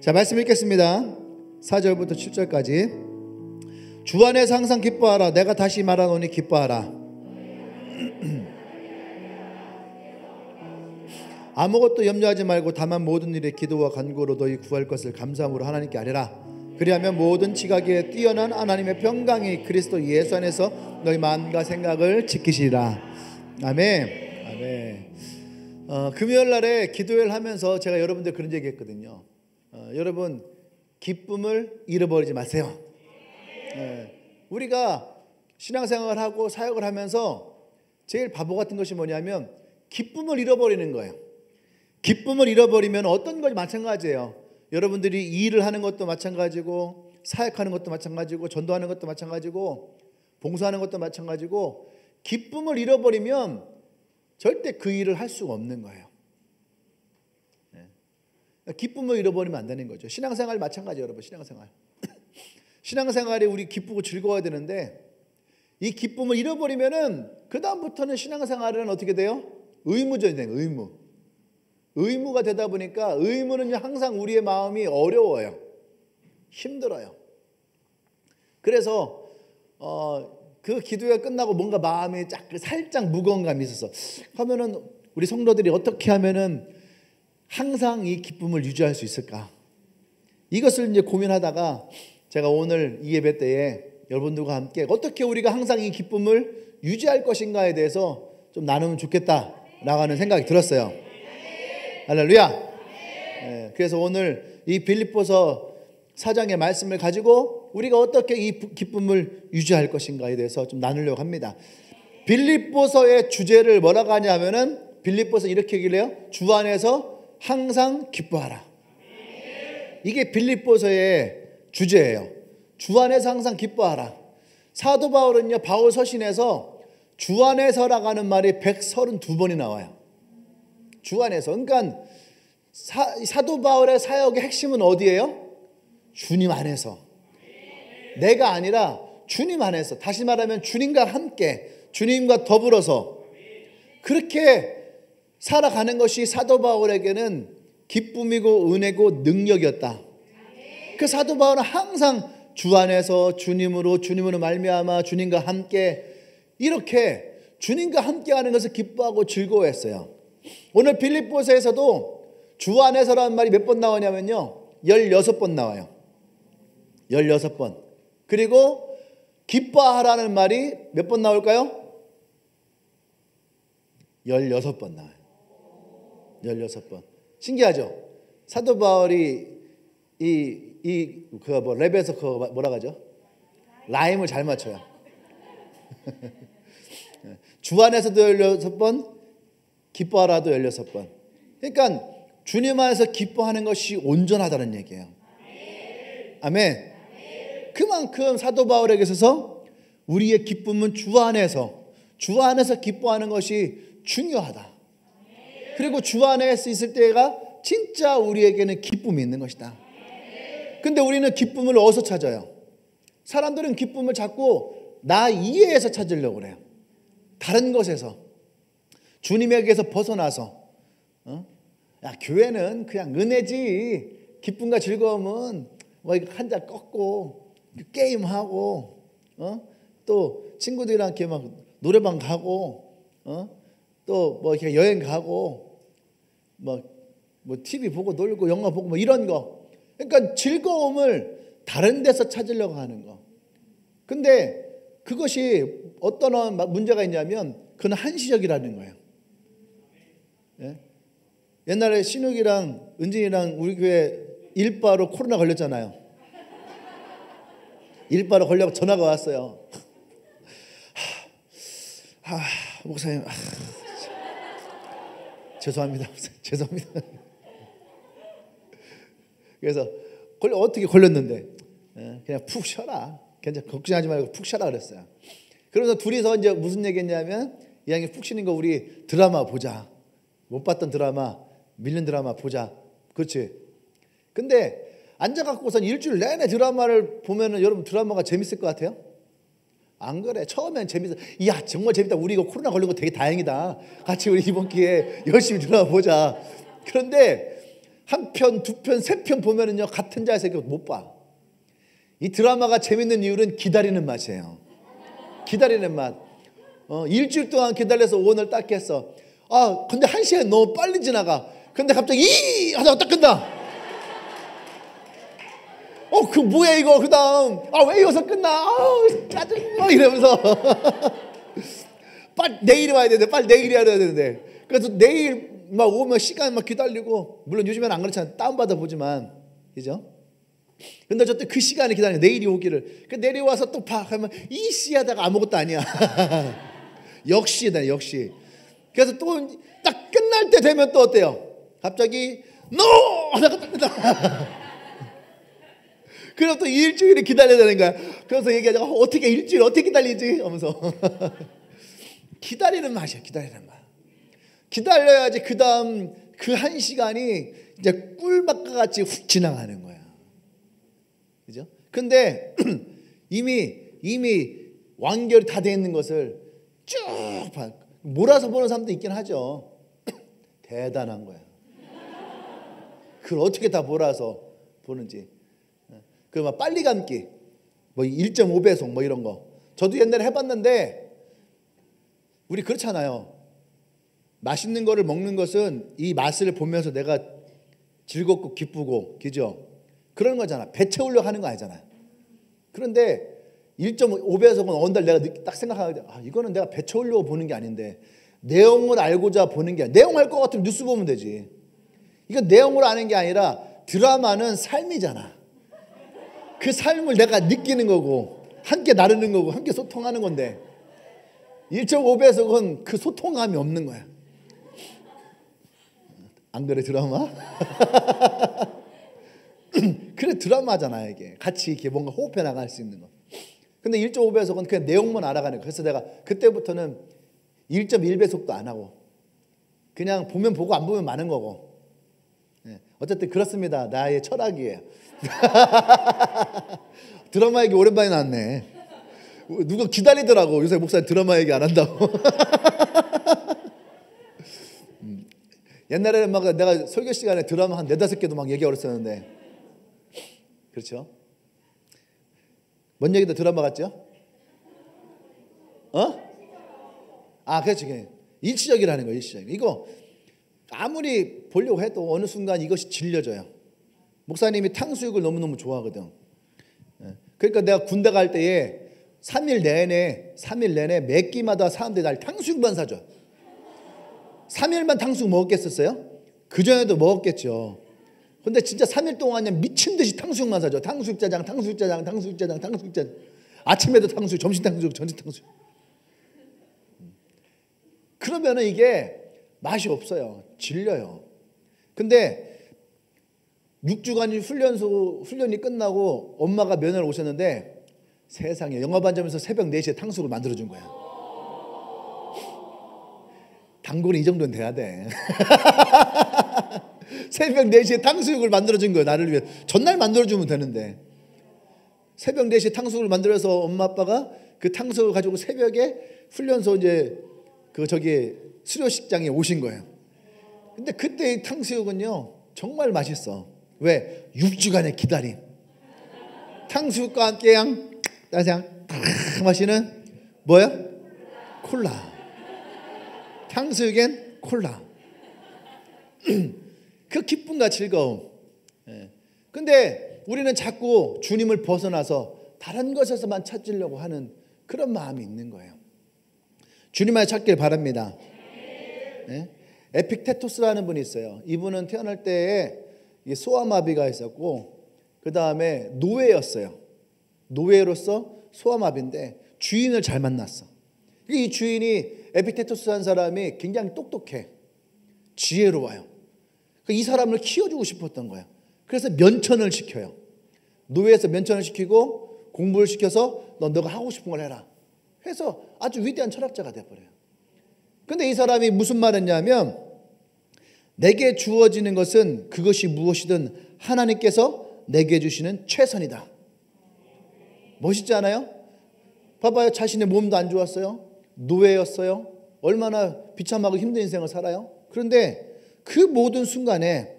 자, 말씀 읽겠습니다. 4절부터 7절까지. 주 안에서 항상 기뻐하라. 내가 다시 말하노니 기뻐하라. 아무것도 염려하지 말고 다만 모든 일에 기도와 간구로 너희 구할 것을 감사함으로 하나님께 아뢰라. 그리하면 모든 지각에 뛰어난 하나님의 평강이 그리스도 예수 안에서 너희 마음과 생각을 지키시리라. 아멘. 아멘. 금요일 날에 기도회를 하면서 제가 여러분들 그런 얘기 했거든요. 여러분, 기쁨을 잃어버리지 마세요. 우리가 신앙생활을 하고 사역을 하면서 제일 바보 같은 것이 뭐냐면 기쁨을 잃어버리는 거예요. 기쁨을 잃어버리면 어떤 것이 마찬가지예요. 여러분들이 일을 하는 것도 마찬가지고, 사역하는 것도 마찬가지고, 전도하는 것도 마찬가지고, 봉사하는 것도 마찬가지고, 기쁨을 잃어버리면 절대 그 일을 할 수가 없는 거예요. 기쁨을 잃어버리면 안 되는 거죠. 신앙생활 마찬가지예요, 여러분. 신앙생활. 신앙생활이 우리 기쁘고 즐거워야 되는데 이 기쁨을 잃어버리면은 그 다음부터는 신앙생활은 어떻게 돼요? 의무적이 돼요. 의무가 되다 보니까 의무는 항상 우리의 마음이 어려워요. 힘들어요. 그래서 그 기도가 끝나고 뭔가 마음이 살짝 무거운 감이 있었어. 하면은 우리 성도들이 어떻게 하면은 항상 이 기쁨을 유지할 수 있을까? 이것을 이제 고민하다가 제가 오늘 이 예배 때에 여러분들과 함께 어떻게 우리가 항상 이 기쁨을 유지할 것인가에 대해서 좀 나누면 좋겠다라고 하는 생각이 들었어요. 할렐루야. 네, 그래서 오늘 이 빌립보서 4장의 말씀을 가지고 우리가 어떻게 이 기쁨을 유지할 것인가에 대해서 좀 나누려고 합니다. 빌립보서의 주제를 뭐라고 하냐면은 빌립보서 이렇게 얘기를 해요. 주 안에서 항상 기뻐하라. 이게 빌립보서의 주제예요. 주 안에서 항상 기뻐하라. 사도 바울은요, 바울 서신에서 주 안에서라고 하는 말이 132번이 나와요. 주 안에서. 그러니까 사도 바울의 사역의 핵심은 어디예요? 주님 안에서. 내가 아니라 주님 안에서. 다시 말하면 주님과 함께, 주님과 더불어서 그렇게 살아가는 것이 사도 바울에게는 기쁨이고 은혜고 능력이었다. 그 사도 바울은 항상 주 안에서 주님으로 말미암아 주님과 함께 이렇게 주님과 함께하는 것을 기뻐하고 즐거워했어요. 오늘 빌립보서에서도 주 안에서라는 말이 몇 번 나오냐면요, 16번 나와요. 16번. 그리고 기뻐하라는 말이 몇 번 나올까요? 16번 나와요. 16번. 신기하죠? 사도 바울이 랩에서 그거 뭐라고 하죠? 라임을 잘 맞춰요. 주 안에서도 16번, 기뻐하라도 16번. 그러니까 주님 안에서 기뻐하는 것이 온전하다는 얘기예요. 아멘. 그만큼 사도 바울에게 있어서 우리의 기쁨은 주 안에서 기뻐하는 것이 중요하다. 그리고 주 안에 있을 때가 진짜 우리에게는 기쁨이 있는 것이다. 근데 우리는 기쁨을 어디서 찾아요? 사람들은 기쁨을 자꾸 나 이외에서 찾으려고 그래요. 다른 것에서. 주님에게서 벗어나서. 야, 교회는 그냥 은혜지. 기쁨과 즐거움은 뭐 한 잔 꺾고 게임하고 또 친구들이랑 이렇게 막 노래방 가고 또 뭐 이렇게 여행 가고 뭐 TV 보고 놀고 영화 보고 뭐 이런 거. 그러니까 즐거움을 다른 데서 찾으려고 하는 거. 근데 그것이 어떤 문제가 있냐면 그건 한시적이라는 거예요. 예? 옛날에 신욱이랑 은진이랑 우리 교회 일바로 코로나 걸렸잖아요. 일바로 걸려서 전화가 왔어요. 목사님, 죄송합니다. 죄송합니다. 그래서 어떻게 걸렸는데 그냥 푹 쉬어라. 괜찮아. 걱정하지 말고 푹 쉬어라 그랬어요. 그러면서 둘이서 이제 무슨 얘기했냐면 이 양이 푹 쉬는 거 우리 드라마 보자. 못 봤던 드라마, 밀린 드라마 보자. 그렇지. 근데 앉아갖고선 일주일 내내 드라마를 보면은 여러분 드라마가 재밌을 것 같아요? 안 그래. 처음엔 재밌어. 이야, 정말 재밌다. 우리 이거 코로나 걸린 거 되게 다행이다. 같이 우리 이번 기회에 열심히 드라마 보자. 그런데 한 편, 두 편, 세 편 보면은요 같은 자세가 못 봐. 이 드라마가 재밌는 이유는 기다리는 맛이에요. 기다리는 맛. 일주일 동안 기다려서 오늘 딱 했어. 근데 한 시간 너무 빨리 지나가. 근데 갑자기 이 하다가 딱 끝나. 그 뭐야 이거. 그 다음 왜 이어서 끝나. 짜증 이러면서 빨리 내일이 와야 되는데, 빨리 내일이 와야 되는데. 그래서 내일 막 오면 시간 막 기다리고, 물론 요즘에는 안 그렇잖아요. 다운받아 보지만, 그죠? 근데 저때 그 시간을 기다려, 내일이 오기를. 내일이 와서 또 하면 이씨 하다가 아무것도 아니야. 역시다, 역시. 그래서 또 딱 끝날 때 되면 또 어때요? 갑자기 NO! 하다가 딱 끝나. 그럼 또 일주일을 기다려야 되는 거야. 그래서 얘기하자가 어떻게 일주일 어떻게 기다리지? 하면서 기다리는 맛이야. 기다리는 맛. 기다려야지 그 다음 그 한 시간이 이제 꿀맛과 같이 훅 지나가는 거야. 그죠? 근데 이미 완결이 다 돼 있는 것을 쭉 몰아서 보는 사람도 있긴 하죠. 대단한 거야. 그걸 어떻게 다 몰아서 보는지. 그 막 빨리 감기, 뭐 1.5배속 뭐 이런 거. 저도 옛날에 해봤는데, 우리 그렇잖아요. 맛있는 거를 먹는 것은 이 맛을 보면서 내가 즐겁고 기쁘고, 그죠? 그런 거잖아. 배 채우려고 하는 거 아니잖아요. 그런데 1.5배속은 어느 날 내가 딱 생각하게 돼. 이거는 내가 배 채우려고 보는 게 아닌데, 내용을 알고자 보는 게 아니야. 내용 알 것 같으면 뉴스 보면 되지. 이건 내용을 아는 게 아니라 드라마는 삶이잖아. 그 삶을 내가 느끼는 거고, 함께 나누는 거고, 함께 소통하는 건데, 1.5배속은 그 소통감이 없는 거야. 안 그래, 드라마? 그래, 드라마잖아, 이게. 같이 이렇게 뭔가 호흡해 나갈 수 있는 거. 근데 1.5배속은 그냥 내용만 알아가는 거야. 그래서 내가 그때부터는 1.1배속도 안 하고, 그냥 보면 보고 안 보면 마는 거고. 어쨌든 그렇습니다. 나의 철학이에요. 드라마 얘기 오랜만에 나왔네. 누가 기다리더라고. 요새 목사님 드라마 얘기 안 한다고. 옛날에는 막 내가 설교 시간에 드라마 한 4-5개도 막 얘기하고 그랬었는데, 그렇죠? 뭔 얘기도 드라마 같죠? 그렇지. 일시적이라는 거예요. 일시적. 이거 아무리 보려고 해도 어느 순간 이것이 질려져요. 목사님이 탕수육을 너무너무 좋아하거든. 그러니까 내가 군대 갈 때에 3일 내내 매 끼마다 사람들이 날 탕수육만 사줘. 3일만 탕수육 먹었겠었어요? 그전에도 먹었겠죠. 근데 진짜 3일 동안 그냥 미친 듯이 탕수육만 사줘. 탕수육짜장. 아침에도 탕수육, 점심 탕수육, 저녁 탕수육. 그러면은 이게 맛이 없어요. 질려요. 근데 6주간 훈련이 끝나고 엄마가 면회를 오셨는데, 세상에 영화반점에서 새벽 4시에 탕수육을 만들어준 거야. 단골이 이 정도는 돼야 돼. 새벽 4시에 탕수육을 만들어준 거야. 나를 위해. 전날 만들어주면 되는데, 새벽 4시에 탕수육을 만들어서 엄마 아빠가 그 탕수육을 가지고 새벽에 훈련소 이제 수료식장에 오신 거예요. 근데 그때 이 탕수육은요 정말 맛있어. 왜? 6주간의 기다림. 탕수육과 함께 따장 마시는 뭐야? 콜라. 탕수육엔 콜라. 그 기쁨과 즐거움. 근데 우리는 자꾸 주님을 벗어나서 다른 것에서만 찾으려고 하는 그런 마음이 있는 거예요. 주님을 찾길 바랍니다. 에픽테토스라는 분이 있어요. 이분은 태어날 때에 소아마비가 있었고, 그 다음에 노예였어요. 노예로서 소아마비인데 주인을 잘 만났어. 이 주인이 에픽테토스라는 사람이 굉장히 똑똑해. 지혜로워요. 이 사람을 키워주고 싶었던 거예요. 그래서 면천을 시켜요. 노예에서 면천을 시키고 공부를 시켜서 너가 하고 싶은 걸 해라 해서 아주 위대한 철학자가 되어버려요. 근데 이 사람이 무슨 말을 했냐면, 내게 주어지는 것은 그것이 무엇이든 하나님께서 내게 주시는 최선이다. 멋있지 않아요? 봐봐요. 자신의 몸도 안 좋았어요. 노예였어요. 얼마나 비참하고 힘든 인생을 살아요. 그런데 그 모든 순간에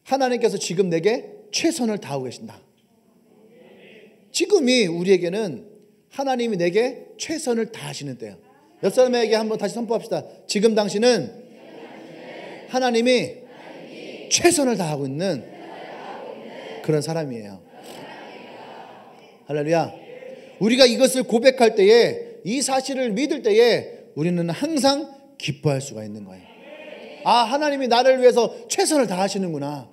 하나님께서 지금 내게 최선을 다하고 계신다. 지금이 우리에게는 하나님이 내게 최선을 다하시는 때예요. 옆 사람에게 한번 다시 선포합시다. 지금 당신은 하나님이 최선을 다하고 있는 그런 사람이에요. 할렐루야. 우리가 이것을 고백할 때에, 이 사실을 믿을 때에 우리는 항상 기뻐할 수가 있는 거예요. 아, 하나님이 나를 위해서 최선을 다하시는구나.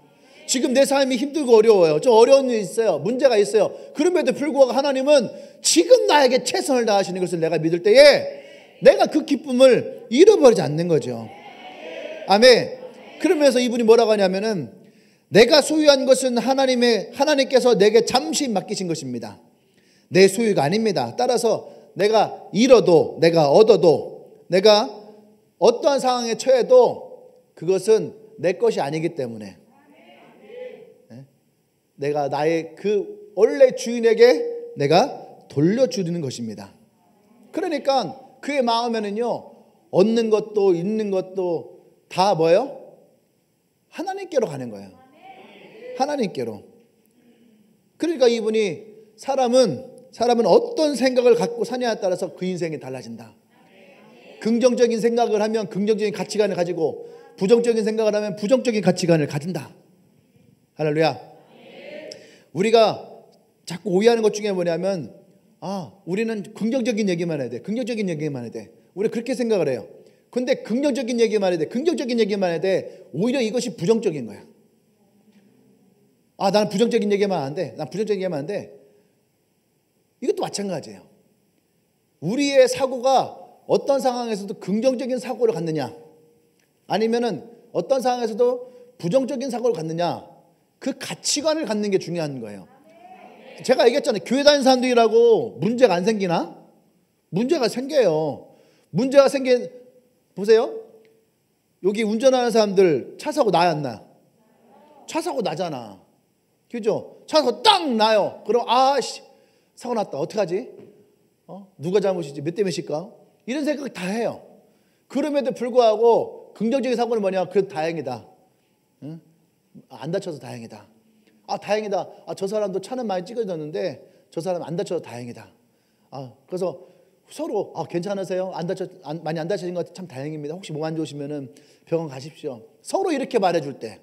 지금 내 삶이 힘들고 어려워요. 좀 어려운 일이 있어요. 문제가 있어요. 그럼에도 불구하고 하나님은 지금 나에게 최선을 다하시는 것을 내가 믿을 때에 내가 그 기쁨을 잃어버리지 않는 거죠. 아멘. 그러면서 이분이 뭐라고 하냐면은, 내가 소유한 것은 하나님께서 내게 잠시 맡기신 것입니다. 내 소유가 아닙니다. 따라서 내가 잃어도, 내가 얻어도, 내가 어떠한 상황에 처해도 그것은 내 것이 아니기 때문에 내가 나의 그 원래 주인에게 내가 돌려주는 것입니다. 그러니까 그의 마음에는요, 얻는 것도 잃는 것도 다 뭐예요? 하나님께로 가는 거예요. 하나님께로. 그러니까 이분이 사람은 어떤 생각을 갖고 사냐에 따라서 그 인생이 달라진다. 긍정적인 생각을 하면 긍정적인 가치관을 가지고, 부정적인 생각을 하면 부정적인 가치관을 가진다. 할렐루야. 우리가 자꾸 오해하는 것 중에 뭐냐면, 우리는 긍정적인 얘기만 해야 돼. 긍정적인 얘기만 해야 돼. 우리 그렇게 생각을 해요. 근데 긍정적인 얘기만 해야 돼. 긍정적인 얘기만 해야 돼. 오히려 이것이 부정적인 거야. 나는 부정적인 얘기만 안 돼. 난 부정적인 얘기만 안 돼. 이것도 마찬가지예요. 우리의 사고가 어떤 상황에서도 긍정적인 사고를 갖느냐, 아니면은 어떤 상황에서도 부정적인 사고를 갖느냐, 그 가치관을 갖는 게 중요한 거예요. 제가 얘기했잖아요. 교회 다니는 사람들이라고 문제가 안 생기나? 문제가 생겨요. 문제가 보세요. 여기 운전하는 사람들 차 사고 나야 안 나? 차 사고 나잖아. 그죠? 차 사고 딱 나요. 그럼 사고 났다. 어떡하지? 누가 잘못이지? 몇 대 몇일까? 이런 생각 다 해요. 그럼에도 불구하고 긍정적인 사고는 뭐냐? 그래도 다행이다. 응? 안 다쳐서 다행이다. 다행이다. 저 사람도 차는 많이 찌그러졌는데 저 사람 안 다쳐서 다행이다. 그래서 서로 괜찮으세요? 많이 안 다치신 것 같아요. 참 다행입니다. 혹시 몸 안 좋으시면은 병원 가십시오. 서로 이렇게 말해줄 때,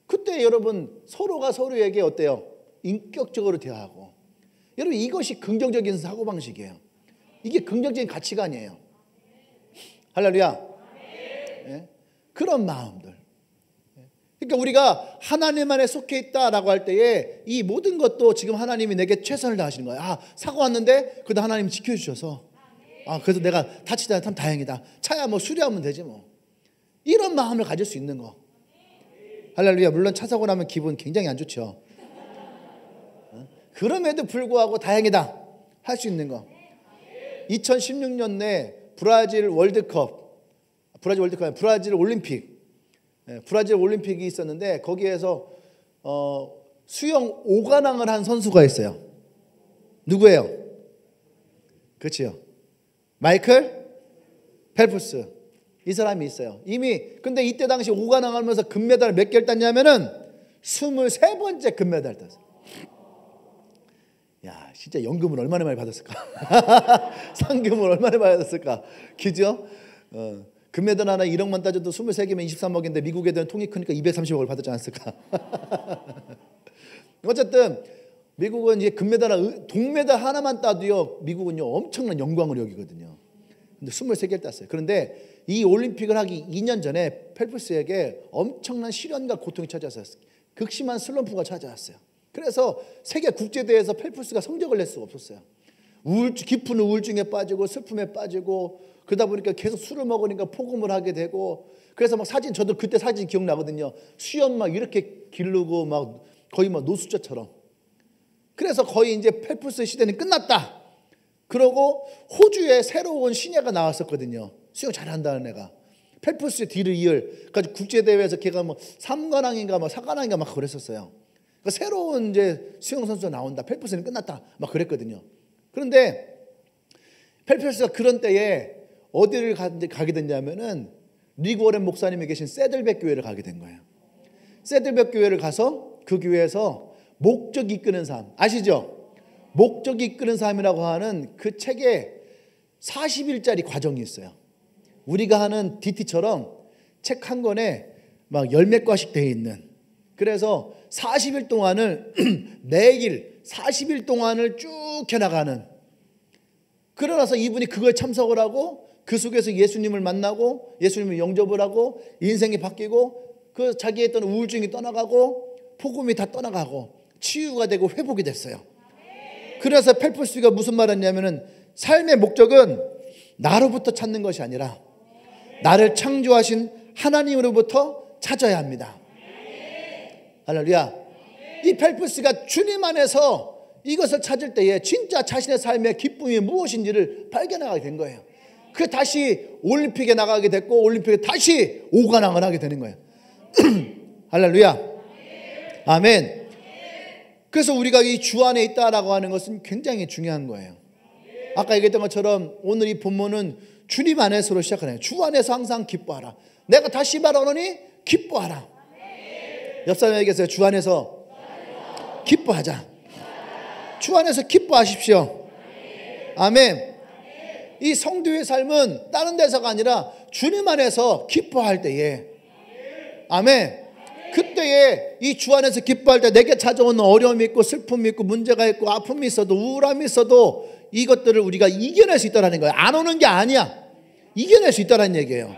그때 여러분 서로가 서로에게 어때요? 인격적으로 대화하고. 여러분, 이것이 긍정적인 사고방식이에요. 이게 긍정적인 가치관이에요. 할렐루야. 네? 그런 마음들. 그러니까 우리가 하나님 안에 속해 있다라고 할 때에 이 모든 것도 지금 하나님이 내게 최선을 다하시는 거예요. 사고 왔는데 그래도 하나님이 지켜주셔서, 그래서 내가 다치지 않아 참 다행이다. 차야 뭐 수리하면 되지 뭐. 이런 마음을 가질 수 있는 거. 할렐루야. 물론 차 사고 나면 기분 굉장히 안 좋죠. 그럼에도 불구하고 다행이다 할 수 있는 거. 2016년에 브라질 올림픽이 있었는데, 거기에서 수영 5관왕을 한 선수가 있어요. 누구예요? 그렇죠. 마이클 펠프스. 이 사람이 있어요. 근데 이때 당시 5관왕 하면서 금메달 몇 개를 땄냐면은 23번째 금메달 땄어요. 야, 진짜 연금을 얼마나 많이 받았을까? 상금을 얼마나 많이 받았을까? 그죠? 금메달 하나 1억만 따져도 23개면 23억인데 미국 애들은 통이 크니까 230억을 받았지 않았을까? 어쨌든 미국은 이제 동메달 하나만 따도요, 미국은요 엄청난 영광을 여기거든요. 근데 23개를 땄어요. 그런데 이 올림픽을 하기 2년 전에 펠프스에게 엄청난 시련과 고통이 찾아왔어요. 극심한 슬럼프가 찾아왔어요. 그래서 세계 국제대회에서 펠프스가 성적을 낼 수가 없었어요. 깊은 우울증에 빠지고 슬픔에 빠지고, 그러다 보니까 계속 술을 먹으니까 폭음을 하게 되고, 그래서 막 저도 그때 사진 기억나거든요. 수염 막 이렇게 기르고 막 거의 막 노숙자처럼. 그래서 거의 이제 펠프스 시대는 끝났다. 그러고 호주에 새로운 신예가 나왔었거든요. 수영 잘한다는 애가. 펠프스의 뒤를 이을. 그래서 국제대회에서 걔가 뭐 3관왕인가 뭐 4관왕인가 막 그랬었어요. 그러니까 새로운 이제 수영 선수가 나온다. 펠프스는 끝났다. 막 그랬거든요. 그런데 펠프스가 그런 때에 어디를 가게 됐냐면은 리그 워렌 목사님이 계신 세들백 교회를 가게 된 거예요. 세들벽 교회를 가서 그 교회에서 목적 이끄는 삶 아시죠? 목적 이끄는 삶이라고 하는 그 책에 40일짜리 과정이 있어요. 우리가 하는 DT처럼 책 한 권에 막 열 몇 과씩 되어 있는, 그래서 40일 동안을 매일 40일 동안을 쭉 해나가는, 그러나서 이분이 그거에 참석을 하고 그 속에서 예수님을 만나고 예수님을 영접을 하고 인생이 바뀌고 그 자기 했던 우울증이 떠나가고 폭음이 다 떠나가고 치유가 되고 회복이 됐어요. 그래서 펠프스가 무슨 말 했냐면은 삶의 목적은 나로부터 찾는 것이 아니라 나를 창조하신 하나님으로부터 찾아야 합니다. 할렐루야. 이 펠프스가 주님 안에서 이것을 찾을 때에 진짜 자신의 삶의 기쁨이 무엇인지를 발견하게 된 거예요. 그 다시 올림픽에 나가게 됐고 올림픽에 다시 5관왕을 하게 되는 거예요. 할렐루야. 아멘. 그래서 우리가 이 주 안에 있다라고 하는 것은 굉장히 중요한 거예요. 아까 얘기했던 것처럼 오늘 이 본문은 주님 안에서로 시작하네요. 주 안에서 항상 기뻐하라. 내가 다시 말하노니 기뻐하라. 옆 사람에게서 주 안에서 기뻐하자. 주 안에서 기뻐하십시오. 아멘. 이 성도의 삶은 다른 데서가 아니라 주님 안에서 기뻐할 때에, 아멘, 그때에 이 주 안에서 기뻐할 때 내게 찾아오는 어려움이 있고 슬픔이 있고 문제가 있고 아픔이 있어도 우울함이 있어도 이것들을 우리가 이겨낼 수 있다는 거예요. 안 오는 게 아니야. 이겨낼 수 있다는 얘기예요.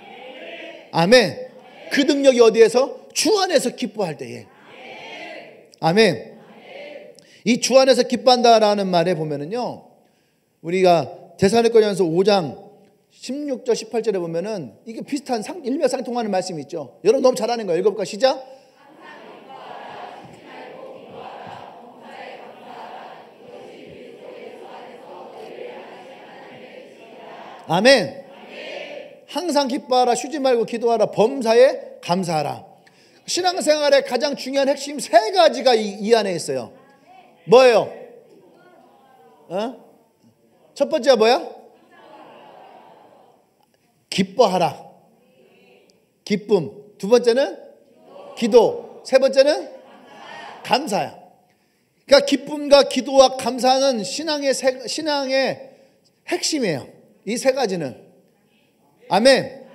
아멘. 그 능력이 어디에서? 주 안에서 기뻐할 때에. 아멘. 이 주 안에서 기뻐한다라는 말에 보면은요, 우리가 데살로니가전서 5장 16절 18절에 보면은 이게 비슷한 일맥상통하는 말씀이 있죠. 여러분 너무 잘하는 거예요. 읽어볼까? 시작. 아멘. 항상 기뻐하라, 쉬지 말고 기도하라, 범사에 감사하라. 신앙생활의 가장 중요한 핵심 세 가지가 이 안에 있어요. 뭐예요? 첫 번째가 뭐야? 기뻐하라. 기쁨. 두 번째는 기도. 세 번째는 감사야. 그러니까 기쁨과 기도와 감사는 신앙의 핵심이에요. 이 세 가지는. 아멘.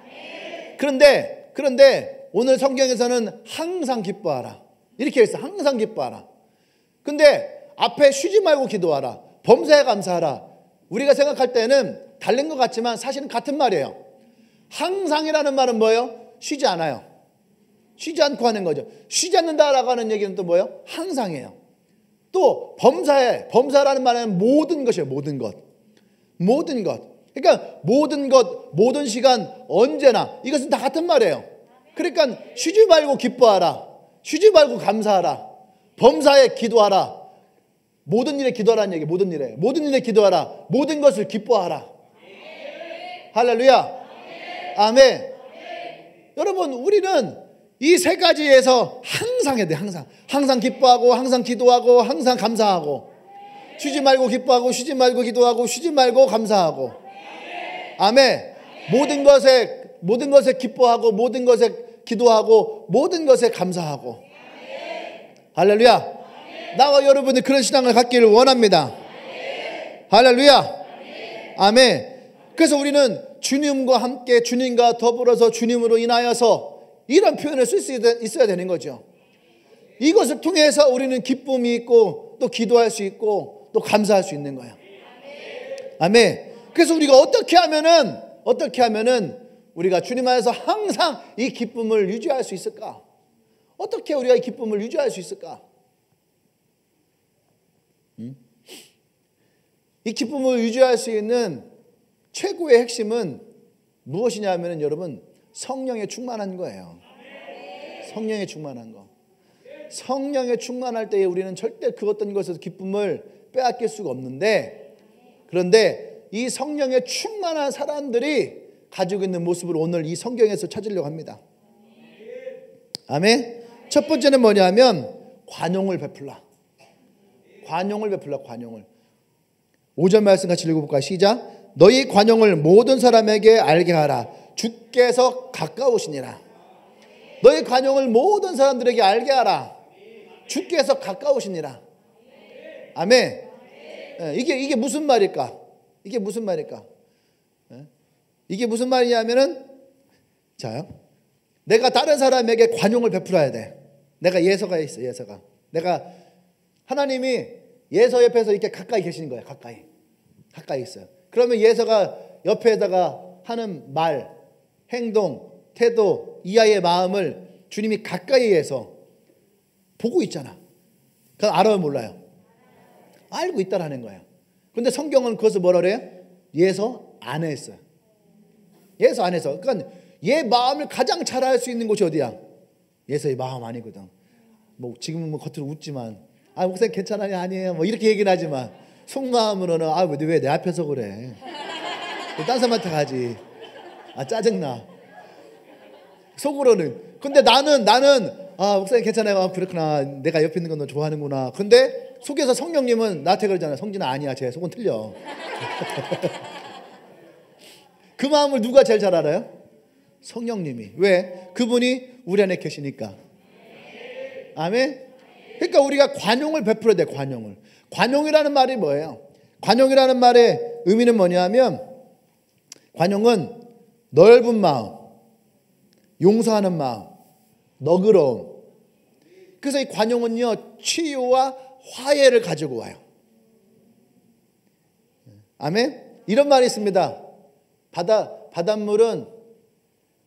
그런데 오늘 성경에서는 항상 기뻐하라 이렇게 했어. 항상 기뻐하라. 근데 앞에 쉬지 말고 기도하라, 범사에 감사하라, 우리가 생각할 때는 다른 것 같지만 사실은 같은 말이에요. 항상이라는 말은 뭐예요? 쉬지 않아요. 쉬지 않고 하는 거죠. 쉬지 않는다라고 하는 얘기는 또 뭐예요? 항상이에요. 또 범사라는 말은 모든 것이에요. 모든 것. 그러니까 모든 것, 모든 시간, 언제나 이것은 다 같은 말이에요. 그러니까 쉬지 말고 기뻐하라, 쉬지 말고 감사하라, 범사에 기도하라. 모든 일에 기도하라는 얘기. 모든 일에 기도하라. 모든 것을 기뻐하라. 할렐루야. 아멘. 여러분, 우리는 이 세 가지에서 항상 해야 돼. 항상 기뻐하고, 항상 기도하고, 항상 감사하고. 쉬지 말고 기뻐하고, 쉬지 말고 기도하고, 쉬지 말고 감사하고. 아멘. 모든 것에 기뻐하고, 모든 것에 기도하고, 모든 것에 감사하고. 할렐루야. 나와 여러분이 그런 신앙을 갖기를 원합니다. 할렐루야. 아멘. 그래서 우리는 주님과 함께, 주님과 더불어서, 주님으로 인하여서 이런 표현을 쓸 수 있어야 되는 거죠. 이것을 통해서 우리는 기쁨이 있고 또 기도할 수 있고 또 감사할 수 있는 거예요. 아멘. 그래서 우리가 어떻게 하면은 우리가 주님 안에서 항상 이 기쁨을 유지할 수 있을까? 어떻게 우리가 이 기쁨을 유지할 수 있을까? 이 기쁨을 유지할 수 있는 최고의 핵심은 무엇이냐 하면은 여러분, 성령에 충만한 거예요. 성령에 충만한 거. 성령에 충만할 때에 우리는 절대 그 어떤 것에서 기쁨을 빼앗길 수가 없는데, 그런데 이 성령에 충만한 사람들이 가지고 있는 모습을 오늘 이 성경에서 찾으려고 합니다. 아멘. 첫 번째는 뭐냐면 관용을 베풀라. 관용을. 5절 말씀 같이 읽어볼까요? 시작. 너희 관용을 모든 사람에게 알게 하라. 주께서 가까우시니라. 너의 관용을 모든 사람들에게 알게 하라. 주께서 가까우시니라. 아멘. 이게 무슨 말일까? 이게 무슨 말일까? 이게 무슨 말이냐면은, 자, 내가 다른 사람에게 관용을 베풀어야 돼. 내가 예서가 있어, 예서가. 하나님이 예서 옆에서 이렇게 가까이 계시는 거야, 가까이 있어요. 그러면 예서가 옆에다가 하는 말, 행동, 태도, 이 아이의 마음을 주님이 가까이에서 보고 있잖아. 그건 알아요, 몰라요? 알고 있다라는 거예요. 근데 성경은 그것을 뭐라 그래요? 예서 안에 있어요. 예서 안에서. 그러니까 얘 마음을 가장 잘 알 수 있는 곳이 어디야? 예서의 마음 안이거든. 뭐 지금은 뭐 겉으로 웃지만, 목사님 괜찮아요? 아니에요. 뭐 이렇게 얘기는 하지만 속마음으로는 왜 내 앞에서 그래? 딴 사람한테 가지. 짜증나. 속으로는. 근데 나는 목사님 괜찮아요. 그렇구나. 내가 옆에 있는 건 너 좋아하는구나. 근데 속에서 성령님은 나한테 그러잖아. 성진아 아니야. 쟤 속은 틀려. 그 마음을 누가 제일 잘 알아요? 성령님이. 왜? 그분이 우리 안에 계시니까. 아멘. 그러니까 우리가 관용을 베풀어야 돼. 관용이라는 말이 뭐예요? 관용이라는 말의 의미는 뭐냐면, 관용은 넓은 마음, 용서하는 마음, 너그러움. 그래서 이 관용은요, 치유와 화해를 가지고 와요. 아멘. 이런 말이 있습니다. 바닷물은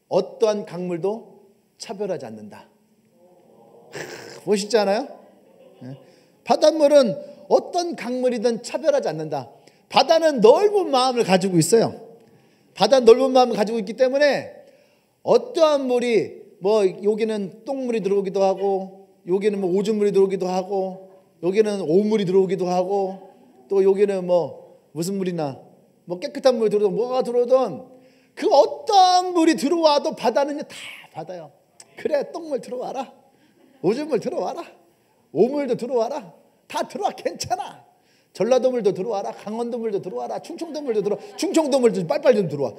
어떠한 강물도 차별하지 않는다. 멋있지 않아요? 바닷물은 어떤 강물이든 차별하지 않는다. 바다는 넓은 마음을 가지고 있어요. 바다는 넓은 마음을 가지고 있기 때문에 어떠한 물이, 뭐 여기는 똥물이 들어오기도 하고, 여기는 뭐 오줌물이 들어오기도 하고, 여기는 오물이 들어오기도 하고, 또 여기는 뭐 무슨 물이나 뭐 깨끗한 물이 들어오든 뭐가 들어오든, 그 어떠한 물이 들어와도 바다는 다 바다요. 그래, 똥물 들어와라, 오줌물 들어와라, 오물도 들어와라, 다 들어와, 괜찮아. 전라도 물도 들어와라, 강원도 물도 들어와라, 충청도 물도 들어와. 충청도 물도 빨빨 좀 들어와.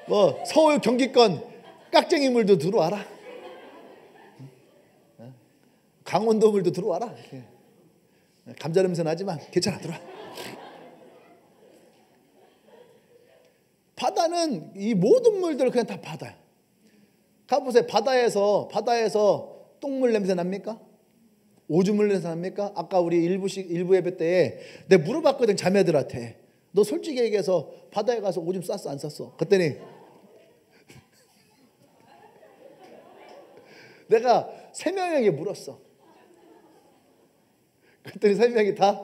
뭐 서울 경기권 깍쟁이 물도 들어와라, 강원도 물도 들어와라. 감자 냄새 나지만 괜찮아, 들어와. 바다는 이 모든 물들을 그냥 다 바다야. 가보세요. 바다에서 똥물 냄새 납니까? 오줌물 냄새 납니까? 아까 우리 일부 예배 때에 내가 물어봤거든, 자매들한테. 너 솔직히 얘기해서 바다에 가서 오줌 쌌어, 안 쌌어? 그랬더니 내가 3명에게 물었어. 그랬더니 3명이 다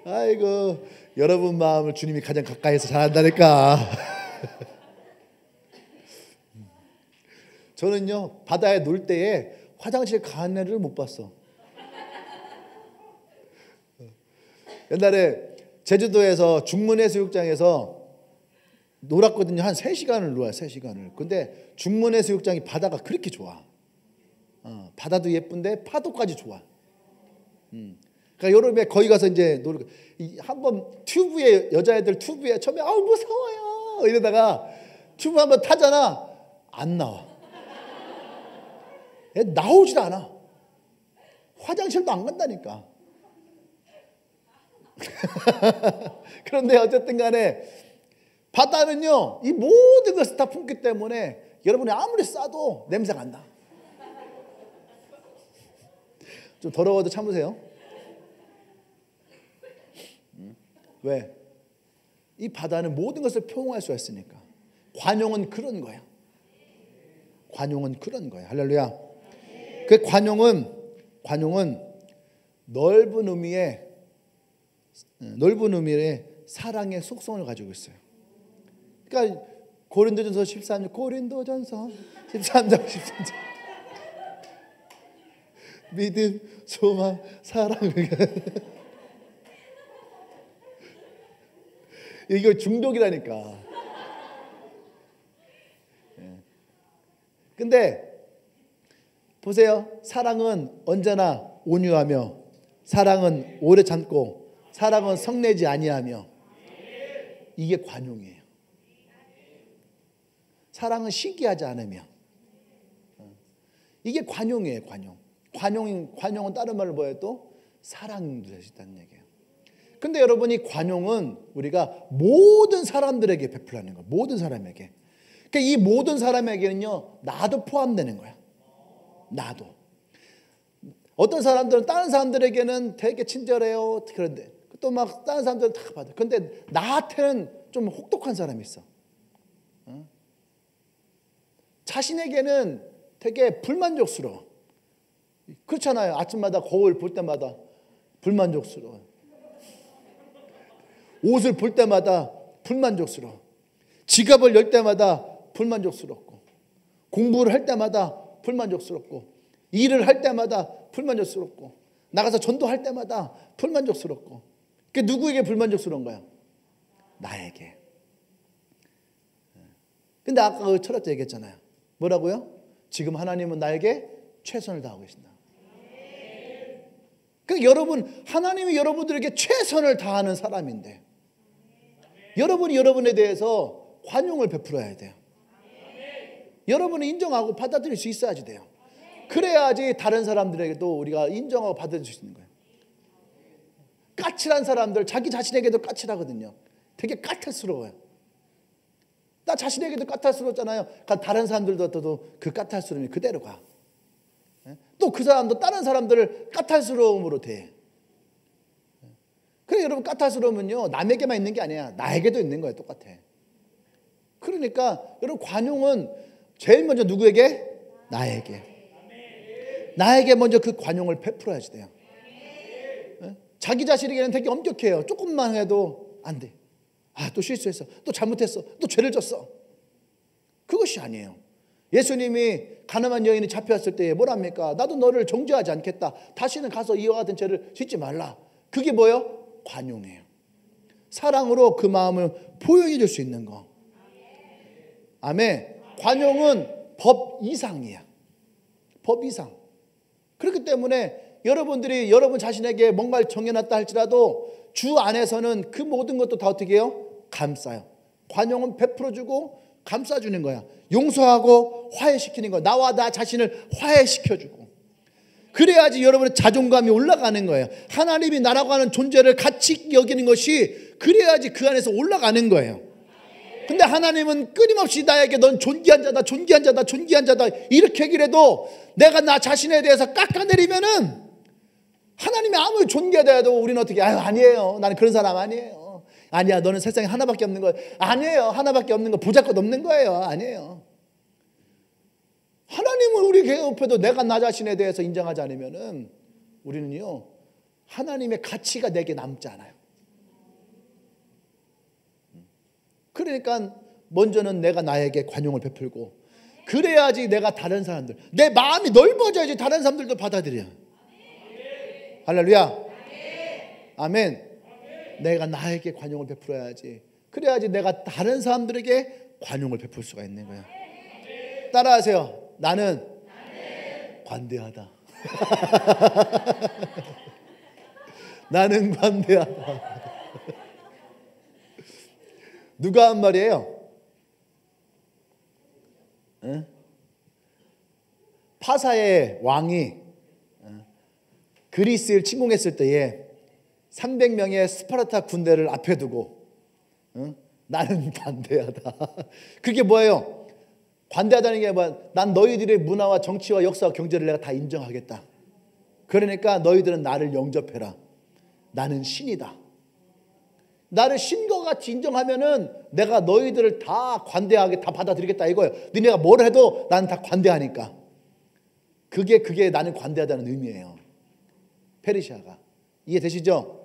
아이고, 여러분 마음을 주님이 가장 가까이서 잘 안다니까. 저는요, 바다에 놀 때에 화장실 가는 애를 못 봤어. 옛날에 제주도에서 중문해수욕장에서 놀았거든요. 한 3시간을 놀아요. 3시간을. 근데 중문해수욕장이 바다가 그렇게 좋아. 바다도 예쁜데 파도까지 좋아. 그러니까 여름에 거기 가서 이제 한번 여자애들 튜브에 처음에 무서워요 이러다가 튜브 한번 타잖아. 안 나와. 나오질 않아. 화장실도 안 간다니까. 그런데 어쨌든 간에 바다는요, 이 모든 것을 다 품기 때문에 여러분이 아무리 싸도 냄새가 안 나. 좀 더러워도 참으세요. 왜? 이 바다는 모든 것을 포용할 수가 있으니까. 관용은 그런 거야. 관용은 그런 거야. 할렐루야. 그 관용은 넓은 의미의 사랑의 속성을 가지고 있어요. 그러니까 고린도전서 13장, 고린도전서 13장 13장 믿음, 소망, 사랑. 이거 중독이라니까. 근데 보세요. 사랑은 언제나 온유하며 사랑은 오래 참고 사랑은 성내지 아니하며. 이게 관용이에요. 사랑은 시기하지 않으며. 이게 관용이에요. 관용은 다른 말로 뭐예요? 또 사랑도 될 수 있다는 얘기예요. 근데 여러분, 이 관용은 우리가 모든 사람들에게 베풀라는 거예요. 모든 사람에게. 그러니까 이 모든 사람에게는요, 나도 포함되는 거야. 나도. 어떤 사람들은 다른 사람들에게는 되게 친절해요. 그런데 또 막 다른 사람들은 다 받아. 근데 나한테는 좀 혹독한 사람이 있어. 자신에게는 되게 불만족스러워. 그렇잖아요. 아침마다 거울 볼 때마다 불만족스러워. 옷을 볼 때마다 불만족스러워. 지갑을 열 때마다 불만족스럽고, 공부를 할 때마다 불만족스럽고, 일을 할 때마다 불만족스럽고, 나가서 전도할 때마다 불만족스럽고. 그게 누구에게 불만족스러운 거야? 나에게. 근데 아까 그 철학자 얘기했잖아요. 뭐라고요? 지금 하나님은 나에게 최선을 다하고 계신다. 그러니까 여러분, 하나님이 여러분들에게 최선을 다하는 사람인데 여러분이 여러분에 대해서 관용을 베풀어야 돼요. 여러분이 인정하고 받아들일 수 있어야지 돼요. 그래야지 다른 사람들에게도 우리가 인정하고 받아들일 수 있는 거예요. 까칠한 사람들, 자기 자신에게도 까칠하거든요. 되게 까탈스러워요. 나 자신에게도 까탈스럽잖아요. 다른 사람들도 그 까탈스러움이 그대로 가. 또 그 사람도 다른 사람들을 까탈스러움으로 대. 그래, 여러분, 까탈스러움은요, 남에게만 있는 게 아니야. 나에게도 있는 거예요. 똑같아. 그러니까 여러분, 관용은 제일 먼저 누구에게? 나에게 먼저 그 관용을 베풀어야지 돼요. 자기 자신에게는 되게 엄격해요. 조금만 해도 안 돼. 또 실수했어. 또 잘못했어. 또 죄를 졌어. 그것이 아니에요. 예수님이 가늠한 여인이 잡혔을 때 뭐랍니까? 나도 너를 정죄하지 않겠다. 다시는 가서 이와 같은 죄를 짓지 말라. 그게 뭐예요? 관용이에요. 사랑으로 그 마음을 포용해 줄 수 있는 거. 아멘. 관용은 법 이상이야. 법 이상. 그렇기 때문에 여러분들이 여러분 자신에게 뭔가를 정해놨다 할지라도 주 안에서는 그 모든 것도 다 어떻게 해요? 감싸요. 관용은 베풀어주고 감싸주는 거야. 용서하고 화해시키는 거야. 나와 나 자신을 화해시켜주고. 그래야지 여러분의 자존감이 올라가는 거예요. 하나님이 나라고 하는 존재를 가치 여기는 것이 그래야지 그 안에서 올라가는 거예요. 근데 하나님은 끊임없이 나에게 넌 존귀한 자다, 존귀한 자다, 존귀한 자다 이렇게 얘기를 해도 내가 나 자신에 대해서 깎아내리면은 하나님이 아무리 존귀하다 해도 우리는 어떻게 아니에요. 나는 그런 사람 아니에요. 아니야, 너는 세상에 하나밖에 없는 거예요. 아니에요. 하나밖에 없는 거 보잘것 없는 거예요. 아니에요. 하나님을 우리 옆에도 내가 나 자신에 대해서 인정하지 않으면은 우리는요, 하나님의 가치가 내게 남지 않아요. 그러니까 먼저는 내가 나에게 관용을 베풀고, 그래야지 내가 다른 사람들, 내 마음이 넓어져야지 다른 사람들도 받아들여. 할렐루야. 아멘. 내가 나에게 관용을 베풀어야지. 그래야지 내가 다른 사람들에게 관용을 베풀 수가 있는 거야. 따라하세요. 나는 관대하다. 나는 관대하다. 누가 한 말이에요? 파사의 왕이 그리스를 침공했을 때에 300명의 스파르타 군대를 앞에 두고 나는 관대하다. 그게 뭐예요? 관대하다는 게 뭐야? 난 너희들의 문화와 정치와 역사와 경제를 내가 다 인정하겠다. 그러니까 너희들은 나를 영접해라. 나는 신이다. 나를 신과 같이 인정하면은 내가 너희들을 다 관대하게 다 받아들이겠다 이거예요. 너네가 뭘 해도 나는 다 관대하니까. 그게 나는 관대하다는 의미예요. 페르시아가. 이해되시죠?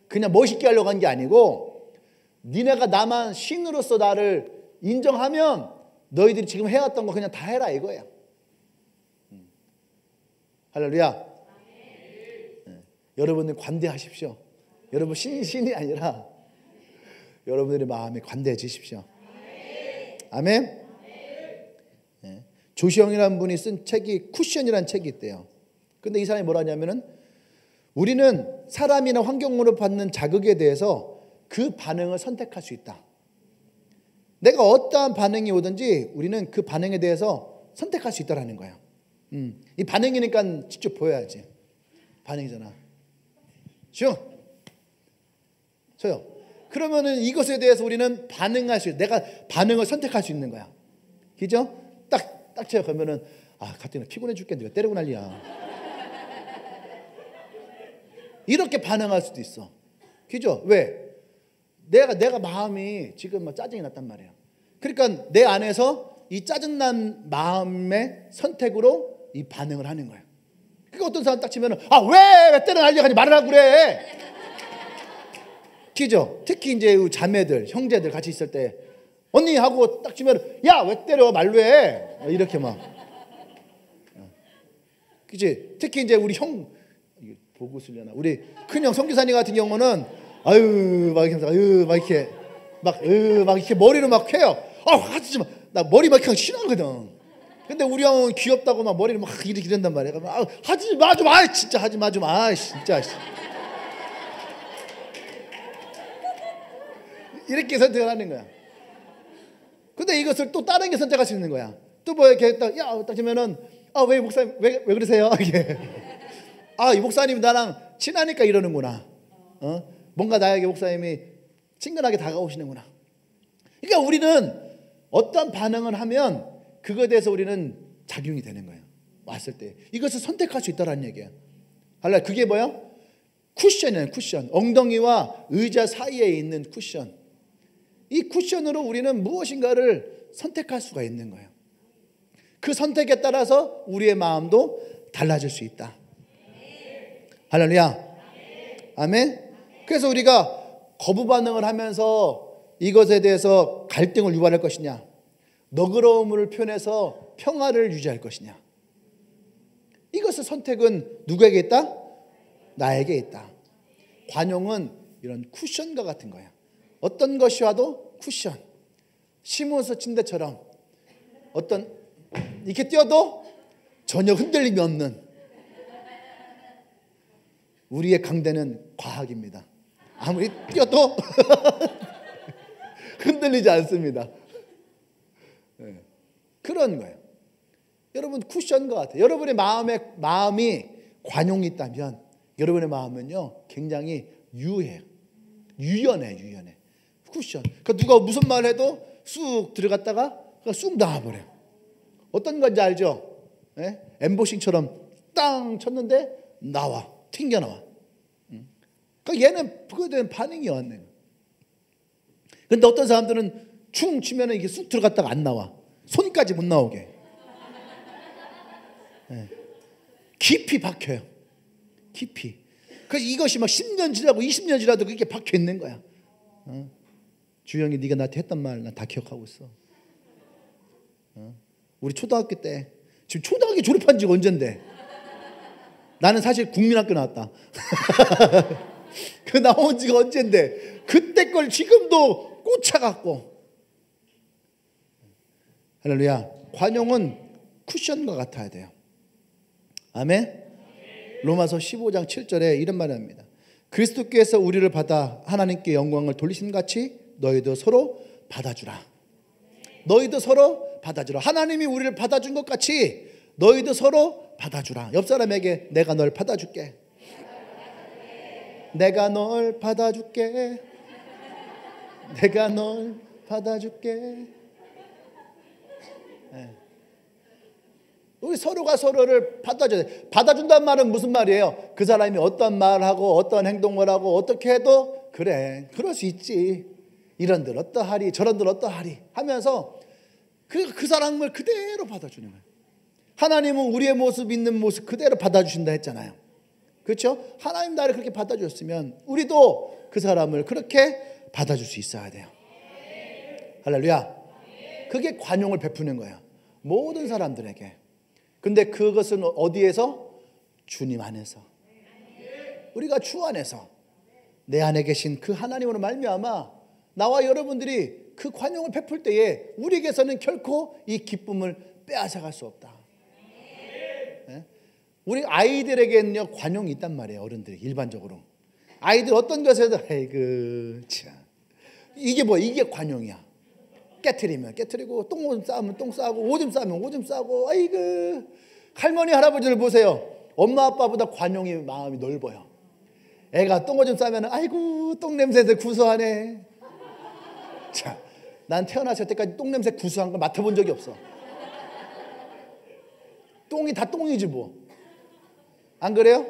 그냥 멋있게 하려고 한 게 아니고 니네가 나만 신으로서 나를 인정하면 너희들이 지금 해왔던 거 그냥 다 해라 이거야. 할렐루야. 여러분들 관대하십시오. 여러분 신이 아니라 여러분들의 마음이 관대해지십시오. 아멘. 조시영이라는 분이 쓴 책이 쿠션이라는 책이 있대요. 근데 이 사람이 뭐라 하냐면은 우리는 사람이나 환경으로 받는 자극에 대해서 그 반응을 선택할 수 있다. 내가 어떠한 반응이 오든지 우리는 그 반응에 대해서 선택할 수 있다는 거야. 이 반응이니까 직접 보여야지. 반응이잖아. 시영, 저요. 그러면은 이것에 대해서 우리는 반응할 수 있어. 내가 반응을 선택할 수 있는 거야. 그죠? 딱 제가 그러면은 갑자기 피곤해 죽겠는데 때리고 난리야. 이렇게 반응할 수도 있어. 그죠? 왜? 내가 마음이 지금 막 짜증이 났단 말이야. 그러니까 내 안에서 이 짜증난 마음의 선택으로 이 반응을 하는 거야. 그러니까 어떤 사람 딱 치면은 왜 때려 날려가니 말을 하고 그래. 그죠? 특히 이제 자매들, 형제들 같이 있을 때 언니 하고 딱 치면 야 왜 때려 말로 해. 이렇게 막. 그치? 특히 이제 우리 형 보고 쓰려나 우리 큰형 성기사님 같은 경우는 막 이렇게 머리를 막 쾌요. 하지 마. 나 머리 막 그냥 싫어하거든. 근데 우리 형은 귀엽다고 막 머리를 막 이렇게 이런단 말이야. 하지 마 좀. 진짜 하지 마 좀. 진짜. 이렇게 선택을 하는 거야. 근데 이것을 또 다른 게 선택할 수 있는 거야. 또 뭐 이렇게 딱 하면은 왜 목사님 왜 그러세요? 이게 이 목사님 나랑 친하니까 이러는구나. 뭔가 나에게 목사님이 친근하게 다가오시는구나. 그러니까 우리는 어떤 반응을 하면 그거에 대해서 우리는 작용이 되는 거예요. 왔을 때 이것을 선택할 수 있다는 얘기예요. 할래 그게 뭐야? 쿠션이에요. 쿠션. 엉덩이와 의자 사이에 있는 쿠션. 이 쿠션으로 우리는 무엇인가를 선택할 수가 있는 거예요. 그 선택에 따라서 우리의 마음도 달라질 수 있다. 할렐루야. 아멘. 그래서 우리가 거부 반응을 하면서 이것에 대해서 갈등을 유발할 것이냐, 너그러움을 표현해서 평화를 유지할 것이냐. 이것의 선택은 누구에게 있다? 나에게 있다. 관용은 이런 쿠션과 같은 거야. 어떤 것이 와도 쿠션. 시몬서 침대처럼 이렇게 뛰어도 전혀 흔들림이 없는 우리의 강대는 과학입니다. 아무리 뛰어도 흔들리지 않습니다. 네. 그런 거예요. 여러분 쿠션과 같아요. 여러분의 마음이 관용이 있다면 여러분의 마음은요 굉장히 유연해. 쿠션. 그러니까 누가 무슨 말 해도 쑥 들어갔다가 쑥 나와버려. 어떤 건지 알죠? 네? 엠보싱처럼 땅 쳤는데 튕겨나와. 그러니까 얘는 그거에 대한 반응이 왔네. 근데 어떤 사람들은 충 치면 이게 쑥 들어갔다가 안 나와. 손까지 못 나오게. 네. 깊이 박혀요. 깊이. 그래서 이것이 막 10년 지나고 20년 지나도 그게 박혀 있는 거야. 주영이 네가 나한테 했던 말 나 다 기억하고 있어. 우리 초등학교 때 지금 초등학교 졸업한 지가 언젠데. 나는 사실 국민학교 나왔다. 그 나온 지가 언젠데 그때 걸 지금도 꽂혀갖고. 할렐루야. 관용은 쿠션과 같아야 돼요. 아멘. 로마서 15장 7절에 이런 말을 합니다. 그리스도께서 우리를 받아 하나님께 영광을 돌리신 같이 너희도 서로 받아주라. 너희도 서로 받아주라. 하나님이 우리를 받아준 것 같이 너희도 서로 받아주라. 옆 사람에게 내가 널 받아줄게. 내가 널 받아줄게. 내가 널 받아줄게. 네. 우리 서로가 서로를 받아줘야 돼. 받아준다는 말은 무슨 말이에요? 그 사람이 어떤 말을 하고 어떤 행동을 하고 어떻게 해도 그래 그럴 수 있지. 이런들 어떠하리 저런들 어떠하리 하면서 그 사람을 그대로 받아주는 거예요. 하나님은 우리의 모습 있는 모습 그대로 받아주신다 했잖아요. 그렇죠? 하나님 나를 그렇게 받아주셨으면 우리도 그 사람을 그렇게 받아줄 수 있어야 돼요. 할렐루야. 그게 관용을 베푸는 거예요. 모든 사람들에게. 근데 그것은 어디에서? 주님 안에서. 우리가 주 안에서 내 안에 계신 그 하나님으로 말미암아 나와 여러분들이 그 관용을 베풀 때에 우리에게서는 결코 이 기쁨을 빼앗아갈 수 없다. 네? 우리 아이들에게는요 관용이 있단 말이에요. 어른들이 일반적으로 아이들 어떤 것에도 아이고 참 이게 뭐야? 이게 관용이야. 깨트리면 깨트리고 똥 싸면 똥 싸고 오줌 싸면 오줌 싸고 아이고 할머니 할아버지를 보세요. 엄마 아빠보다 관용이 마음이 넓어요. 애가 똥오줌 싸면 아이고 똥 냄새도 구수하네. 자, 난 태어났을 때까지 똥 냄새 구수한 걸 맡아본 적이 없어. 똥이 다 똥이지 뭐. 안 그래요?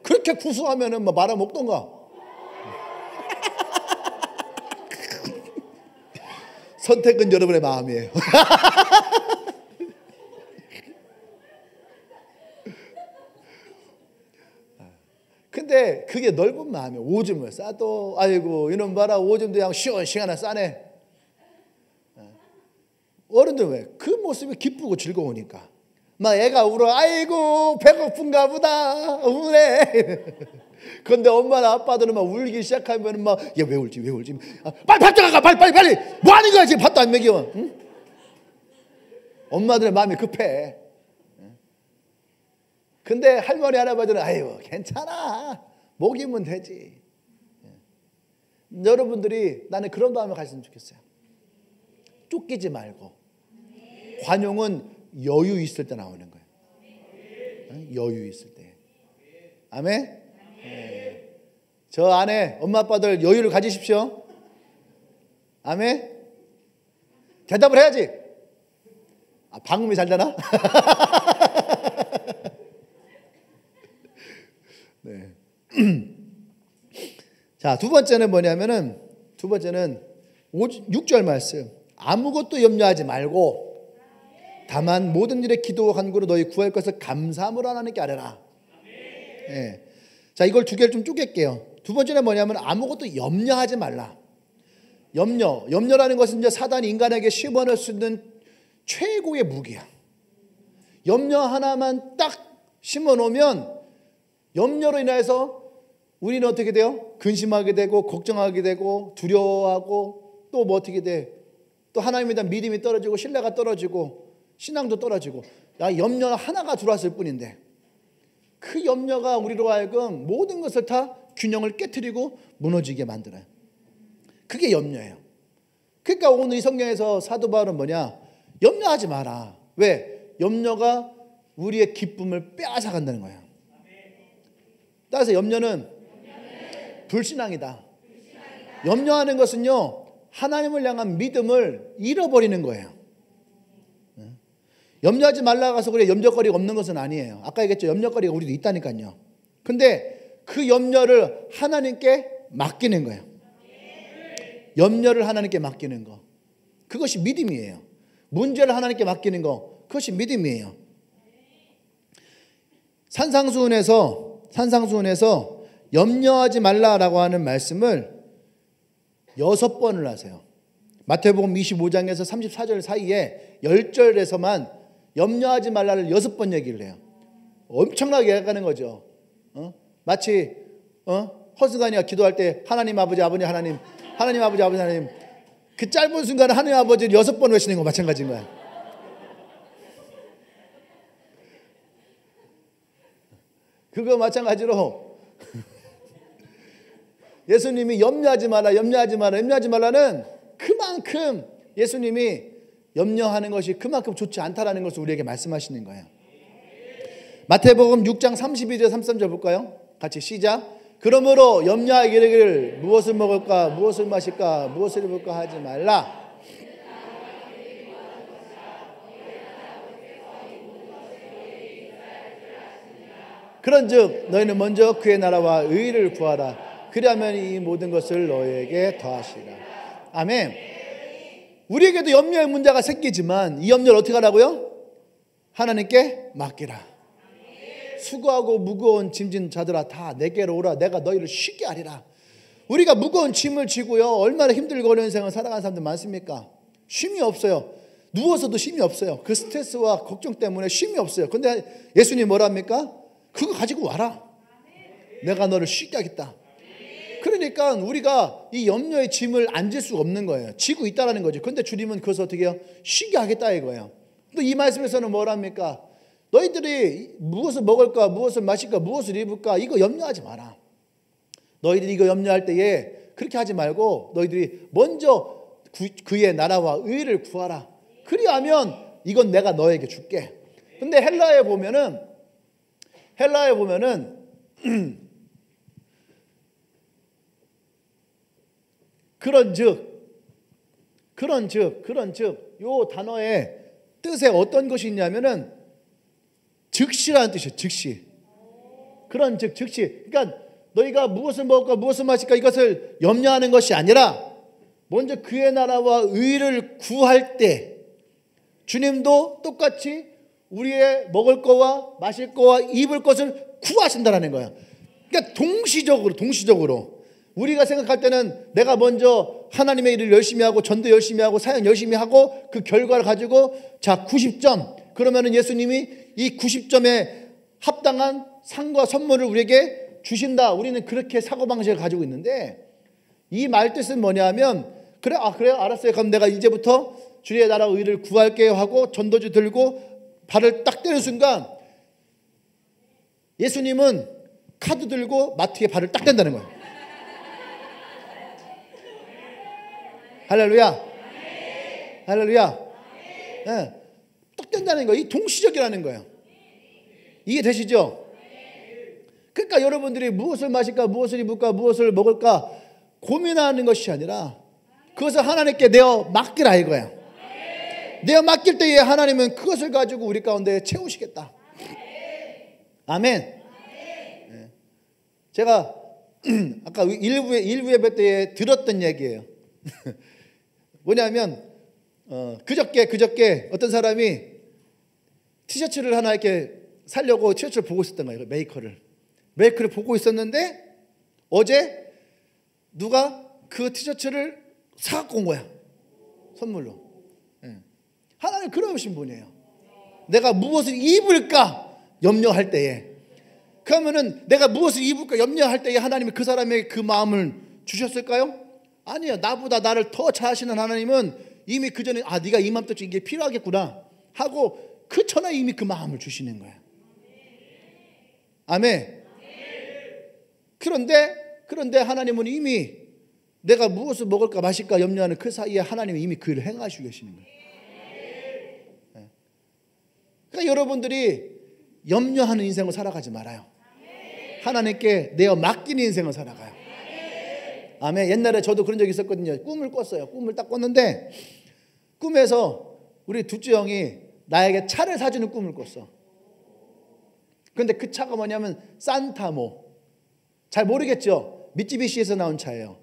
그렇게 구수하면은 뭐 말아 먹던가. 선택은 여러분의 마음이에요. 근데 그게 넓은 마음이에요. 오줌을 싸도 아이고 이놈 봐라 오줌도 그냥 시원시원하게 싸네. 어른들 왜? 그 모습이 기쁘고 즐거우니까. 막 애가 울어 아이고 배고픈가 보다 우네. 근데 엄마나 아빠들은 막 울기 시작하면 막 얘 왜 울지 왜 울지 빨리 밥 들어가 빨리 뭐 하는 거야 지금 밥도 안 먹여. 응? 엄마들의 마음이 급해. 근데 할머니 할아버지는 아유 괜찮아 먹이면 되지. 여러분들이 나는 그런 마음을 가졌으면 좋겠어요. 쫓기지 말고. 관용은 여유 있을 때 나오는 거예요. 여유 있을 때. 아멘. 네. 저 안에 엄마 아빠들 여유를 가지십시오. 아멘. 대답을 해야지. 방음이 잘 되나? 네. 자, 두 번째는 뭐냐면은 6절 말씀. 아무것도 염려하지 말고 다만 모든 일에 기도와 간구로 너희 구할 것을 감사함으로 하나님께 아뢰라. 네. 자, 이걸 두 개를 좀 쪼갤게요. 두 번째는 뭐냐면 아무것도 염려하지 말라. 염려라는 것은 이제 사단이 인간에게 심어넣을 수 있는 최고의 무기야. 염려 하나만 딱 심어놓으면 염려로 인해서 우리는 어떻게 돼요? 근심하게 되고 걱정하게 되고 두려워하고 또 뭐 어떻게 돼? 또 하나님에 대한 믿음이 떨어지고 신뢰가 떨어지고 신앙도 떨어지고. 염려 하나가 들어왔을 뿐인데 그 염려가 우리로 하여금 모든 것을 다 균형을 깨트리고 무너지게 만들어요. 그게 염려예요. 그러니까 오늘 이 성경에서 사도 바울은 뭐냐? 염려하지 마라. 왜? 염려가 우리의 기쁨을 빼앗아간다는 거예요. 따라서 염려는 불신앙이다. 염려하는 것은요 하나님을 향한 믿음을 잃어버리는 거예요. 염려하지 말라고 해서 우리가 염려거리가 없는 것은 아니에요. 아까 얘기했죠. 염려거리가 우리도 있다니까요. 근데 그 염려를 하나님께 맡기는 거예요. 염려를 하나님께 맡기는 거. 그것이 믿음이에요. 문제를 하나님께 맡기는 거. 그것이 믿음이에요. 산상수훈에서 염려하지 말라라고 하는 말씀을 6번을 하세요. 마태복음 25장에서 34절 사이에 10절에서만 염려하지 말라를 6번 얘기를 해요. 엄청나게 얘기하는 거죠. 마치 허스가니가 기도할 때 하나님 아버지 아버지 하나님 아버지 아버지 하나님 그 짧은 순간에 하나님 아버지를 6번 외치는 거 마찬가지인 거야. 그거 마찬가지로 예수님이 염려하지 말라는 그만큼 예수님이 염려하는 것이 그만큼 좋지 않다라는 것을 우리에게 말씀하시는 거예요. 마태복음 6장 32절 33절 볼까요? 같이 시작. 그러므로 염려하게 이르기를 무엇을 먹을까 무엇을 마실까 무엇을 입을까 하지 말라. 그런즉 너희는 먼저 그의 나라와 의를 구하라. 그리하면 이 모든 것을 너희에게 더하시라. 아멘. 우리에게도 염려의 문제가 생기지만 이 염려를 어떻게 하라고요? 하나님께 맡기라. 수고하고 무거운 짐진 자들아 다 내게로 오라. 내가 너희를 쉬게 하리라. 우리가 무거운 짐을 지고요 얼마나 힘들고 어려운 생을 살아가는 사람들 많습니까? 쉼이 없어요. 누워서도 쉼이 없어요. 그 스트레스와 걱정 때문에 쉼이 없어요. 근데 예수님이 뭐라 합니까? 그거 가지고 와라. 내가 너를 쉬게 하겠다. 그러니까 우리가 이 염려의 짐을 안 질 수가 없는 거예요. 지고 있다라는 거죠. 그런데 주님은 그것을 어떻게 해요? 쉬게 하겠다 이거예요. 또 이 말씀에서는 뭐랍니까? 너희들이 무엇을 먹을까, 무엇을 마실까, 무엇을 입을까 이거 염려하지 마라. 너희들이 이거 염려할 때에 그렇게 하지 말고 너희들이 먼저 그의 나라와 의를 구하라. 그리하면 이건 내가 너에게 줄게. 근데 헬라에 보면은 그런즉 요 단어의 뜻에 어떤 것이 있냐면은 즉시라는 뜻이에요. 즉시. 그런즉 즉시. 그러니까 너희가 무엇을 먹을까 무엇을 마실까 이것을 염려하는 것이 아니라 먼저 그의 나라와 의를 구할 때 주님도 똑같이 우리의 먹을 거와 마실 거와 입을 것을 구하신다라는 거야. 그러니까 동시적으로 우리가 생각할 때는 내가 먼저 하나님의 일을 열심히 하고 전도 열심히 하고 사역 열심히 하고 그 결과를 가지고 자 90점 그러면은 예수님이 이 90점에 합당한 상과 선물을 우리에게 주신다. 우리는 그렇게 사고방식을 가지고 있는데 이 말 뜻은 뭐냐면 그래요 알았어요. 그럼 내가 이제부터 주의 나라 의를 구할게요 하고 전도지 들고 발을 딱 떼는 순간 예수님은 카드 들고 마트에 발을 딱 댄다는 거예요. 할렐루야. 네, 딱 댄다는 거예요. 이 동시적이라는 거예요. 이해되시죠? 그러니까 여러분들이 무엇을 마실까 무엇을 입을까 무엇을 먹을까 고민하는 것이 아니라 그것을 하나님께 내어 맡기라 이거야. 내어 맡길 때에 하나님은 그것을 가지고 우리 가운데 채우시겠다. 아멘. 네. 제가 아까 일부 예배 때에 들었던 얘기예요. 뭐냐면 그저께 어떤 사람이 티셔츠를 하나 이렇게 살려고 티셔츠를 보고 있었던 거예요. 메이커를 보고 있었는데 어제 누가 그 티셔츠를 사갖고 온 거야. 선물로. 하나님 그러신 분이에요. 내가 무엇을 입을까 염려할 때에 그러면은 내가 무엇을 입을까 염려할 때에 하나님이 그 사람에게 그 마음을 주셨을까요? 아니요. 나보다 나를 더 잘 아시는 하나님은 이미 그 전에 네가 이 마음도 이게 필요하겠구나 하고 그 전에 이미 그 마음을 주시는 거야. 아멘. 그런데 하나님은 이미 내가 무엇을 먹을까 마실까 염려하는 그 사이에 하나님이 이미 그 일을 행하시고 계시는 거예요. 그러니까 여러분들이 염려하는 인생을 살아가지 말아요. 하나님께 내어 맡기는 인생을 살아가요. 아멘. 옛날에 저도 그런 적이 있었거든요. 꿈을 꿨어요. 꿈을 딱 꿨는데 꿈에서 우리 둘째 형이 나에게 차를 사주는 꿈을 꿨어. 그런데 그 차가 뭐냐면 산타모. 잘 모르겠죠. 미쯔비시에서 나온 차예요.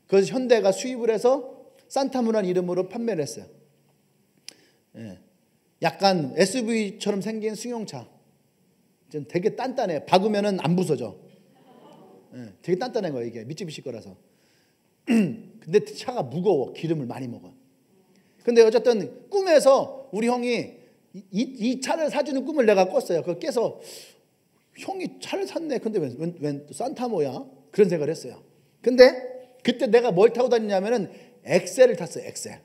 그래서 현대가 수입을 해서 산타모라는 이름으로 판매를 했어요. 약간 SUV처럼 생긴 승용차. 되게 단단해. 박으면은 안 부서져. 되게 단단한 거예요. 이게 미쯔비시 거라서. 근데 차가 무거워. 기름을 많이 먹어. 근데 어쨌든 꿈에서 우리 형이 이 차를 사주는 꿈을 내가 꿨어요. 그걸 깨서 형이 차를 샀네. 근데 웬 산타모야? 그런 생각을 했어요. 근데 그때 내가 뭘 타고 다니냐면은 엑셀을 탔어요. 엑셀.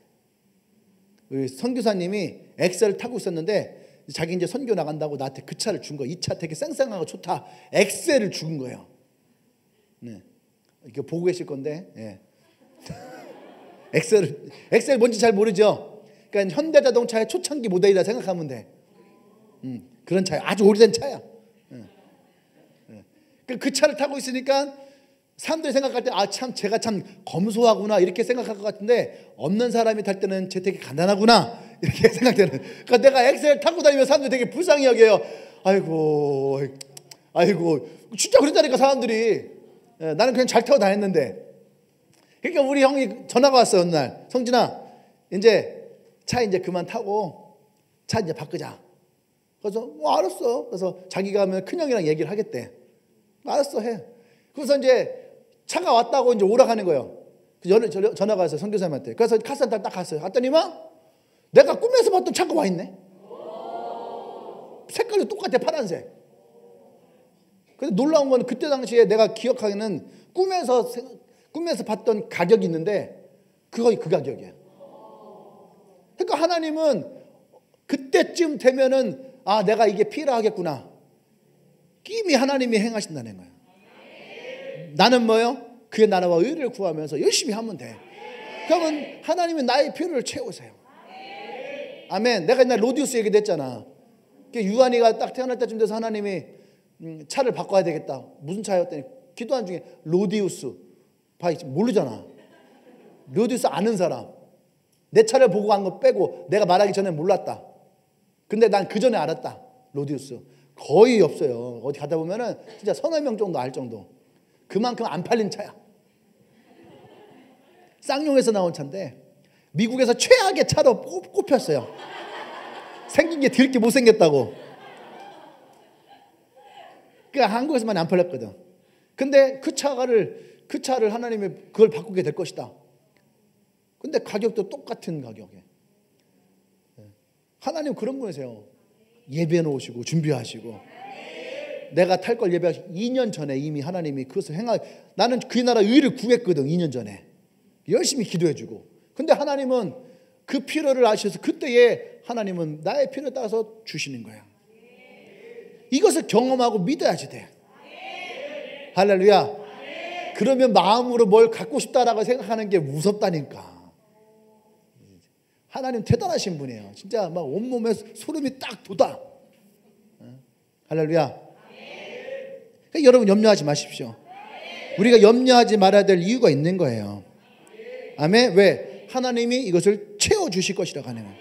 우리 선교사님이 엑셀을 타고 있었는데 자기 이제 선교 나간다고 나한테 그 차를 준 거야. 이 차 되게 쌩쌩하고 좋다. 엑셀을 준 거예요. 네. 이거 보고 계실 건데. 네. 엑셀 뭔지 잘 모르죠. 그러니까 현대자동차의 초창기 모델이라 생각하면 돼. 그런 차야. 아주 오래된 차야. 그 차를 타고 있으니까 사람들이 생각할 때 참 제가 참 검소하구나 이렇게 생각할 것 같은데 없는 사람이 탈 때는 쟤 되게 간단하구나 이렇게 생각되는. 그러니까 내가 엑셀 타고 다니면 사람들이 되게 불쌍히 여겨요. 아이고 진짜 그런다니까 사람들이. 나는 그냥 잘 타고 다녔는데. 그러니까 우리 형이 전화가 왔어요. 어느 날 성진아 이제 차 이제 그만 타고 차 이제 바꾸자. 그래서 알았어. 그래서 자기가 하면 큰형이랑 얘기를 하겠대. 알았어 해. 그래서 이제 차가 왔다고 이제 오라가는 거예요. 전화가 왔어요. 선교사님한테. 그래서 카센터 딱 갔어요. 갔더니만 내가 꿈에서 봤던 차가 와 있네. 색깔도 똑같아. 파란색. 근데 놀라운 건 그때 당시에 내가 기억하기는 꿈에서 봤던 가격이 있는데 그거의 그 가격이에요. 그러니까 하나님은 그때쯤 되면은 아, 내가 이게 필요하겠구나. 이미 하나님이 행하신다는 거예요. 나는 뭐요? 그의 나라와 의를 구하면서 열심히 하면 돼. 그러면 하나님이 나의 필요를 채우세요. 아멘. 내가 옛날 로디우스 얘기했잖아. 유한이가 딱 태어날 때쯤 돼서 하나님이 차를 바꿔야 되겠다. 무슨 차였더니 기도한 중에 로디우스. 모르잖아. 로디우스 아는 사람. 내 차를 보고 간 거 빼고 내가 말하기 전에 몰랐다. 근데 난 그 전에 알았다. 로디우스. 거의 없어요. 어디 가다 보면은 진짜 서너 명 정도 알 정도. 그만큼 안 팔린 차야. 쌍용에서 나온 차인데 미국에서 최악의 차로 꼽혔어요. 생긴 게 더럽게 못생겼다고. 그러니까 한국에서만 안 팔렸거든. 근데 그 차를 하나님이 그걸 바꾸게 될 것이다. 근데 가격도 똑같은 가격에. 하나님 그런 분이세요. 예배 놓으시고 준비하시고. 내가 탈 걸 예배하시고 2년 전에 이미 하나님이 그것을 나는 그 나라 의를 구했거든. 2년 전에 열심히 기도해주고. 근데 하나님은 그 필요를 아셔서 그때에 하나님은 나의 필요에 따라서 주시는 거야. 이것을 경험하고 믿어야지 돼. 할렐루야. 그러면 마음으로 뭘 갖고 싶다라고 생각하는 게 무섭다니까. 하나님 대단하신 분이에요. 진짜 막 온몸에 소름이 딱 돋아. 할렐루야. 그러니까 여러분 염려하지 마십시오. 우리가 염려하지 말아야 될 이유가 있는 거예요. 아멘. 왜? 하나님이 이것을 채워주실 것이라고 하는 거예요.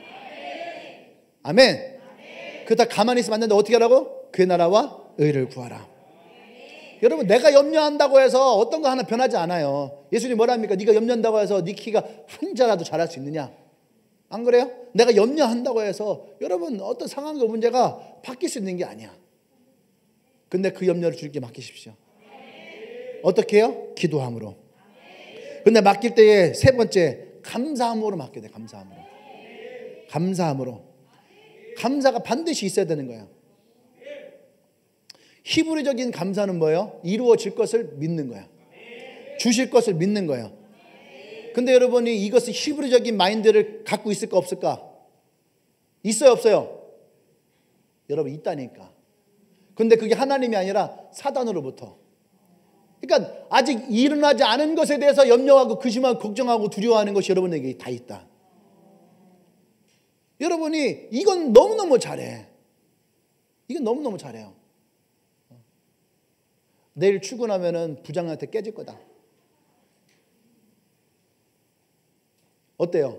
아멘. 그러다 가만히 있으면 안 되는데 어떻게 하라고? 그의 나라와 의를 구하라. 여러분 내가 염려한다고 해서 어떤 거 하나 변하지 않아요. 예수님 뭐라 합니까? 네가 염려한다고 해서 네 키가 한 자라도 자랄 수 있느냐? 안 그래요? 내가 염려한다고 해서 여러분 어떤 상황과 문제가 바뀔 수 있는 게 아니야. 근데 그 염려를 주님께 맡기십시오. 어떻게 해요? 기도함으로. 근데 맡길 때에 세 번째 감사함으로 맡겨야 돼. 감사함으로. 감사가 반드시 있어야 되는 거예요. 히브리적인 감사는 뭐예요? 이루어질 것을 믿는 거야. 주실 것을 믿는 거예요. 근데 여러분이 이것을 히브리적인 마인드를 갖고 있을까 없을까? 있어요 없어요? 여러분 있다니까. 근데 그게 하나님이 아니라 사단으로부터. 그러니까 아직 일어나지 않은 것에 대해서 염려하고 근심하고 걱정하고 두려워하는 것이 여러분에게 다 있다. 여러분이 이건 너무너무 잘해. 이건 너무너무 잘해요. 내일 출근하면은 부장한테 깨질 거다. 어때요?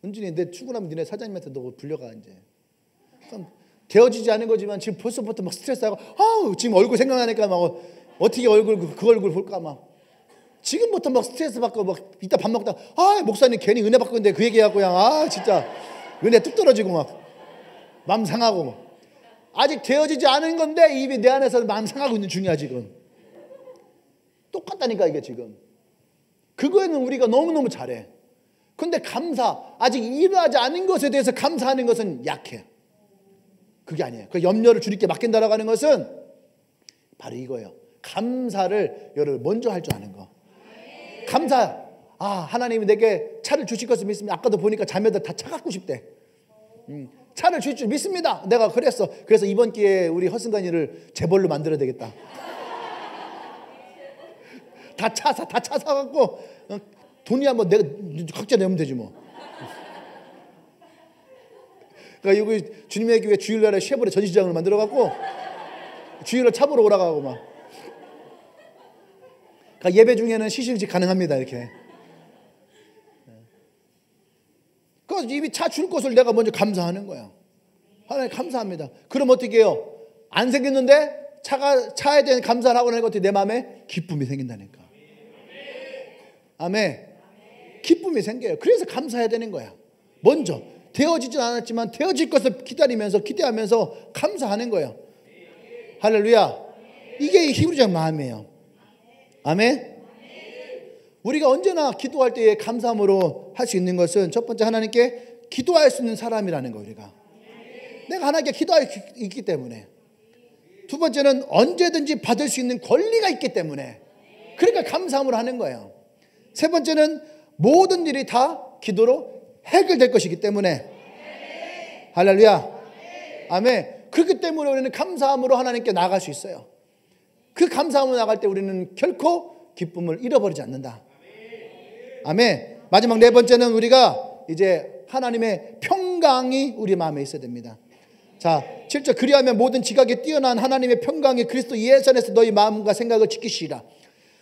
은준이 내 출근하면 니네 사장님한테 너 불려가 이제. 되어지지 않은 거지만 지금 벌써부터 막 스트레스하고 지금 얼굴 생각나니까 막 어떻게 그 얼굴 볼까 막 지금부터 막 스트레스 받고 막 이따 밥 먹다 목사님 괜히 은혜 받고 있는데 그 얘기하고 그냥 진짜 은혜 뚝 떨어지고 막 마음 상하고 막. 아직 되어지지 않은 건데 입이 내 안에서 마음 상하고 있는 중이야 지금. 똑같다니까 이게 지금. 그거에는 우리가 너무너무 잘해. 근데 아직 일어나지 않은 것에 대해서 감사하는 것은 약해. 그게 아니에요. 그 염려를 주님께 맡긴다라고 하는 것은 바로 이거예요. 감사를 여러분 먼저 할 줄 아는 거. 감사. 하나님이 내게 차를 주실 것을 믿습니다. 아까도 보니까 자매들 다 차 갖고 싶대. 차를 줄 줄 믿습니다. 내가 그랬어. 그래서 이번 기회에 우리 허승관이를 재벌로 만들어야 되겠다. 다 차 사갖고 돈이야 뭐 내가 각자 내면 되지 뭐. 그러니까 여기 주님의 교회 주일날에 쉐보레 전시장을 만들어갖고 주일날 차 보러 오라가고 막. 그러니까 예배 중에는 시식직 가능합니다 이렇게. 그래서 이미 차 줄 것을 내가 먼저 감사하는 거야. 하나님 감사합니다. 그럼 어떻게 해요? 안 생겼는데 차에 대한 감사를 하고 나니까 내 마음에 기쁨이 생긴다니까. 아멘. 기쁨이 생겨요. 그래서 감사해야 되는 거야. 먼저 되어지진 않았지만 되어질 것을 기대하면서 감사하는 거예요. 할렐루야. 이게 히브리적 마음이에요. 아멘. 우리가 언제나 기도할 때에 감사함으로 할 수 있는 것은 첫 번째 하나님께 기도할 수 있는 사람이라는 거. 우리가 내가 하나님께 기도할 수 있기 때문에. 두 번째는 언제든지 받을 수 있는 권리가 있기 때문에. 그러니까 감사함으로 하는 거예요. 세 번째는 모든 일이 다 기도로 해결될 것이기 때문에. 할렐루야. 아멘. 그렇기 때문에 우리는 감사함으로 하나님께 나아갈 수 있어요. 그 감사함으로 나갈 때 우리는 결코 기쁨을 잃어버리지 않는다. 아멘. 마지막 네 번째는 우리가 이제 하나님의 평강이 우리 마음에 있어야 됩니다. 자, 7절 그리하면 모든 지각에 뛰어난 하나님의 평강이 그리스도 예수 안에서 너희 마음과 생각을 지키시리라.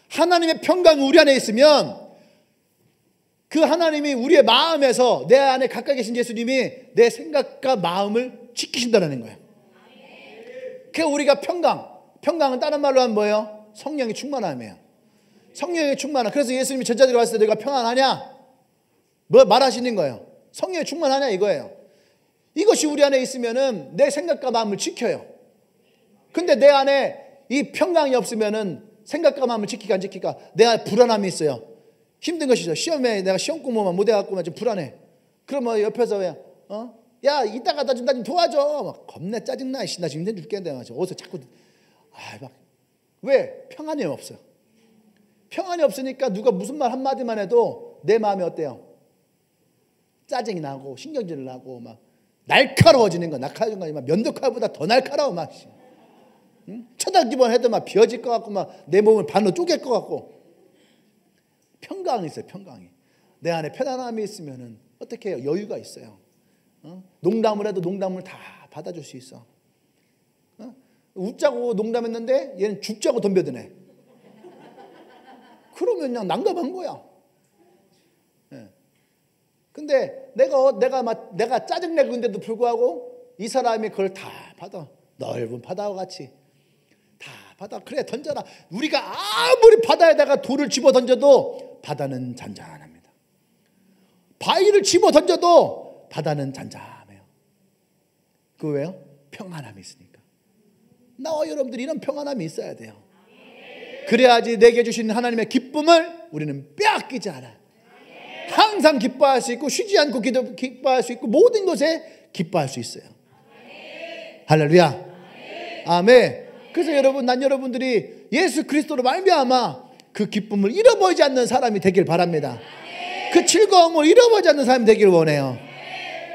하나님의 평강이 우리 안에 있으면 그 하나님이 우리의 마음에서 내 안에 가까이 계신 예수님이 내 생각과 마음을 지키신다는 거예요. 그래서 우리가 평강은 다른 말로 하면 뭐예요? 성령의 충만함이에요. 성령의 충만함. 그래서 예수님이 제자들이 왔을 때 너희가 평안하냐? 뭐 말하시는 거예요? 성령의 충만하냐 이거예요. 이것이 우리 안에 있으면은 내 생각과 마음을 지켜요. 근데 내 안에 이 평강이 없으면은 생각과 마음을 지키까 안 지키까 내 안에 불안함이 있어요. 힘든 것이죠. 시험에 내가 시험 공부만 못해갖고만 좀 불안해. 그러면 옆에서 왜 야 이따가 나 좀 도와줘. 막 겁나 짜증나. 나 지금 힘든 죽겠는데 어디서 자꾸 왜? 평안이 없어요. 평안이 없으니까 누가 무슨 말 한마디만 해도 내 마음이 어때요? 짜증이 나고 신경질 나고 막 날카로워지는 거. 날카로워진 거 아니면 면도칼보다 더 날카로워 막. 응? 쳐다기만 해도 막 비어질 것 같고 막 내 몸을 반으로 쪼갤 것 같고. 평강이 있어요. 평강이. 내 안에 편안함이 있으면은 어떻게 해요? 여유가 있어요. 농담을 해도 농담을 다 받아줄 수 있어. 웃자고 농담했는데 얘는 죽자고 덤벼드네. 그러면 그냥 난감한 거야. 근데 내가 짜증내고 있는데도 불구하고 이 사람이 그걸 다 받아. 넓은 바다와 같이 다 받아. 그래 던져라. 우리가 아무리 바다에다가 돌을 집어 던져도 바다는 잔잔합니다. 바위를 집어 던져도 바다는 잔잔해요. 그 왜요? 평안함이 있으니까. 나와 여러분들이 이런 평안함이 있어야 돼요. 그래야지 내게 주신 하나님의 기쁨을 우리는 빼앗기지 않아요. 항상 기뻐할 수 있고 쉬지 않고 기뻐할 수 있고 모든 것에 기뻐할 수 있어요. 할렐루야. 아멘. 그래서 여러분, 난 여러분들이 예수 그리스도로 말미암아 그 기쁨을 잃어버리지 않는 사람이 되길 바랍니다. 그 즐거움을 잃어버리지 않는 사람이 되길 원해요.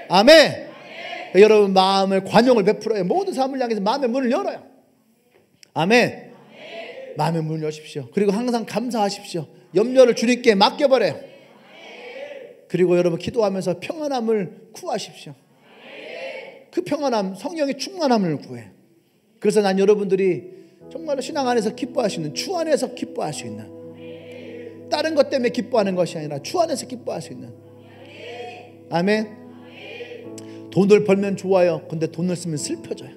아멘. 여러분 마음을 관용을 베풀어요. 모든 사람을 향해서 마음의 문을 열어요. 아멘. 마음의 문을 여십시오. 그리고 항상 감사하십시오. 염려를 주님께 맡겨버려요. 그리고 여러분 기도하면서 평안함을 구하십시오. 그 평안함, 성령의 충만함을 구해. 그래서 난 여러분들이 정말로 신앙 안에서 기뻐할 수 있는, 주 안에서 기뻐할 수 있는, 다른 것 때문에 기뻐하는 것이 아니라 주 안에서 기뻐할 수 있는. 아멘. 돈을 벌면 좋아요. 근데 돈을 쓰면 슬퍼져요.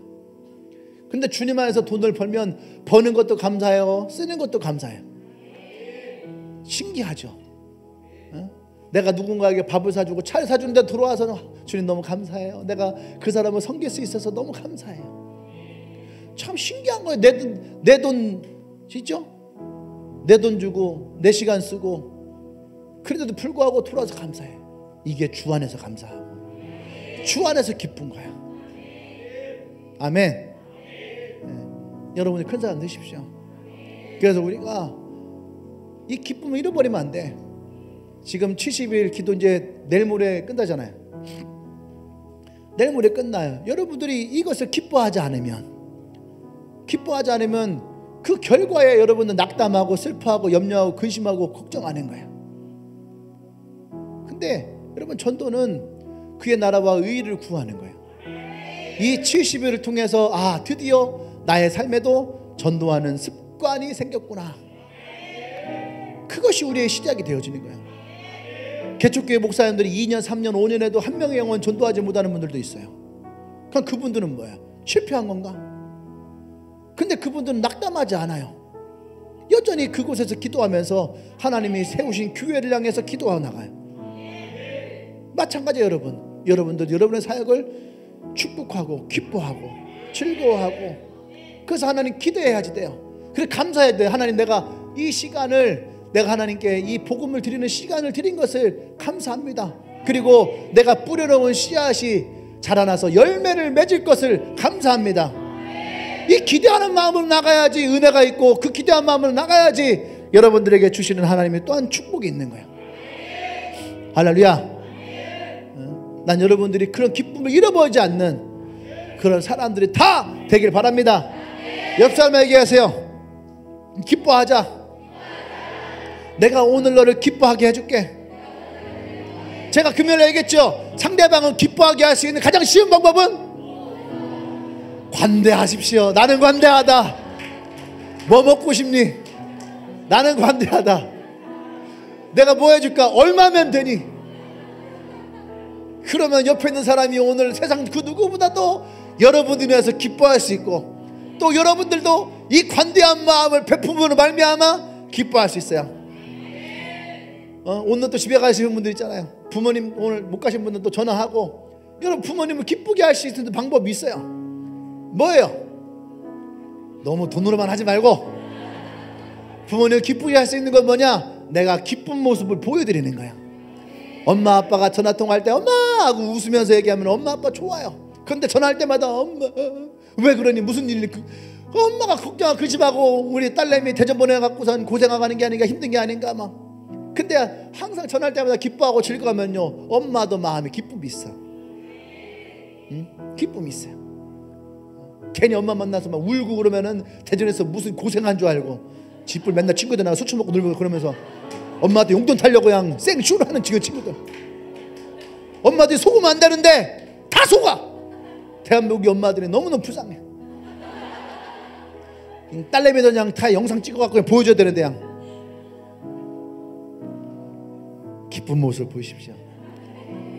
근데 주님 안에서 돈을 벌면 버는 것도 감사해요. 쓰는 것도 감사해요. 신기하죠. 내가 누군가에게 밥을 사주고 차를 사주는데 들어와서 주님 너무 감사해요. 내가 그 사람을 섬길 수 있어서 너무 감사해요. 참 신기한 거예요. 내 돈 진짜? 내 돈 주고 내 시간 쓰고 그런데도 불구하고 돌아와서 감사해. 이게 주 안에서 감사하고 주 안에서 기쁜 거야. 아멘. 여러분이 큰 사람 되십시오. 그래서 우리가 이 기쁨을 잃어버리면 안 돼. 지금 70일 기도 이제 내일 모레 끝나잖아요. 내일 모레 끝나요. 여러분들이 이것을 기뻐하지 않으면 그 결과에 여러분은 낙담하고 슬퍼하고 염려하고 근심하고 걱정하는 거예요. 근데 여러분 전도는 그의 나라와 의의를 구하는 거예요. 이 70일을 통해서 드디어 나의 삶에도 전도하는 습관이 생겼구나. 그것이 우리의 시작이 되어지는 거예요. 개척교회 목사님들이 2년, 3년, 5년에도 한 명의 영혼 전도하지 못하는 분들도 있어요. 그럼 그분들은 뭐야? 실패한 건가? 근데 그분들은 낙담하지 않아요. 여전히 그곳에서 기도하면서 하나님이 세우신 교회를 향해서 기도하고 나가요. 마찬가지예요. 여러분들 여러분의 사역을 축복하고 기뻐하고 즐거워하고 그래서 하나님 기도해야지 돼요. 그래 감사해야 돼요. 하나님 내가 이 시간을 내가 하나님께 이 복음을 드리는 시간을 드린 것을 감사합니다. 그리고 내가 뿌려놓은 씨앗이 자라나서 열매를 맺을 것을 감사합니다. 이 기대하는 마음으로 나가야지 은혜가 있고 그 기대한 마음으로 나가야지 여러분들에게 주시는 하나님의 또한 축복이 있는 거예요. 할렐루야. 난 여러분들이 그런 기쁨을 잃어버리지 않는 그런 사람들이 다 되길 바랍니다. 옆 사람에게 얘기하세요. 기뻐하자. 내가 오늘 너를 기뻐하게 해줄게. 제가 금요일에 얘기했죠. 상대방을 기뻐하게 할 수 있는 가장 쉬운 방법은 관대하십시오. 나는 관대하다. 뭐 먹고 싶니? 나는 관대하다. 내가 뭐 해줄까? 얼마면 되니? 그러면 옆에 있는 사람이 오늘 세상 그 누구보다도 여러분을 위해서 기뻐할 수 있고, 또 여러분들도 이 관대한 마음을 베품으로 말미암아 기뻐할 수 있어요. 오늘 또 집에 가시는 분들 있잖아요. 부모님 오늘 못 가신 분들 또 전화하고, 여러분 부모님을 기쁘게 할 수 있는 방법이 있어요. 뭐예요? 너무 돈으로만 하지 말고 부모님을 기쁘게 할 수 있는 건 뭐냐? 내가 기쁜 모습을 보여드리는 거야. 엄마 아빠가 전화 통화할 때 엄마 하고 웃으면서 얘기하면 엄마 아빠 좋아요. 그런데 전화할 때마다 엄마 왜 그러니? 무슨 일이? 엄마가 걱정하고 그 집하고 우리 딸내미 대전 보내갖고선 고생하고 하는 게 아닌가, 힘든 게 아닌가 막. 근데 항상 전화할 때마다 기뻐하고 즐거우면요, 엄마도 마음에 기쁨이 있어. 응? 기쁨이 있어요. 괜히 엄마 만나서 막 울고 그러면은 대전에서 무슨 고생한 줄 알고 집불 맨날 친구들하고 술 처먹고 놀고 그러면서 엄마한테 용돈 타려고 그냥 생쇼를 하는 친구들. 엄마들이 속으면 안 되는데 다 속아. 대한민국의 엄마들이 너무너무 불쌍해. 딸내미도 그냥 다 영상 찍어갖고 그냥 보여줘야 되는데 그냥. 기쁜 모습을 보이십시오.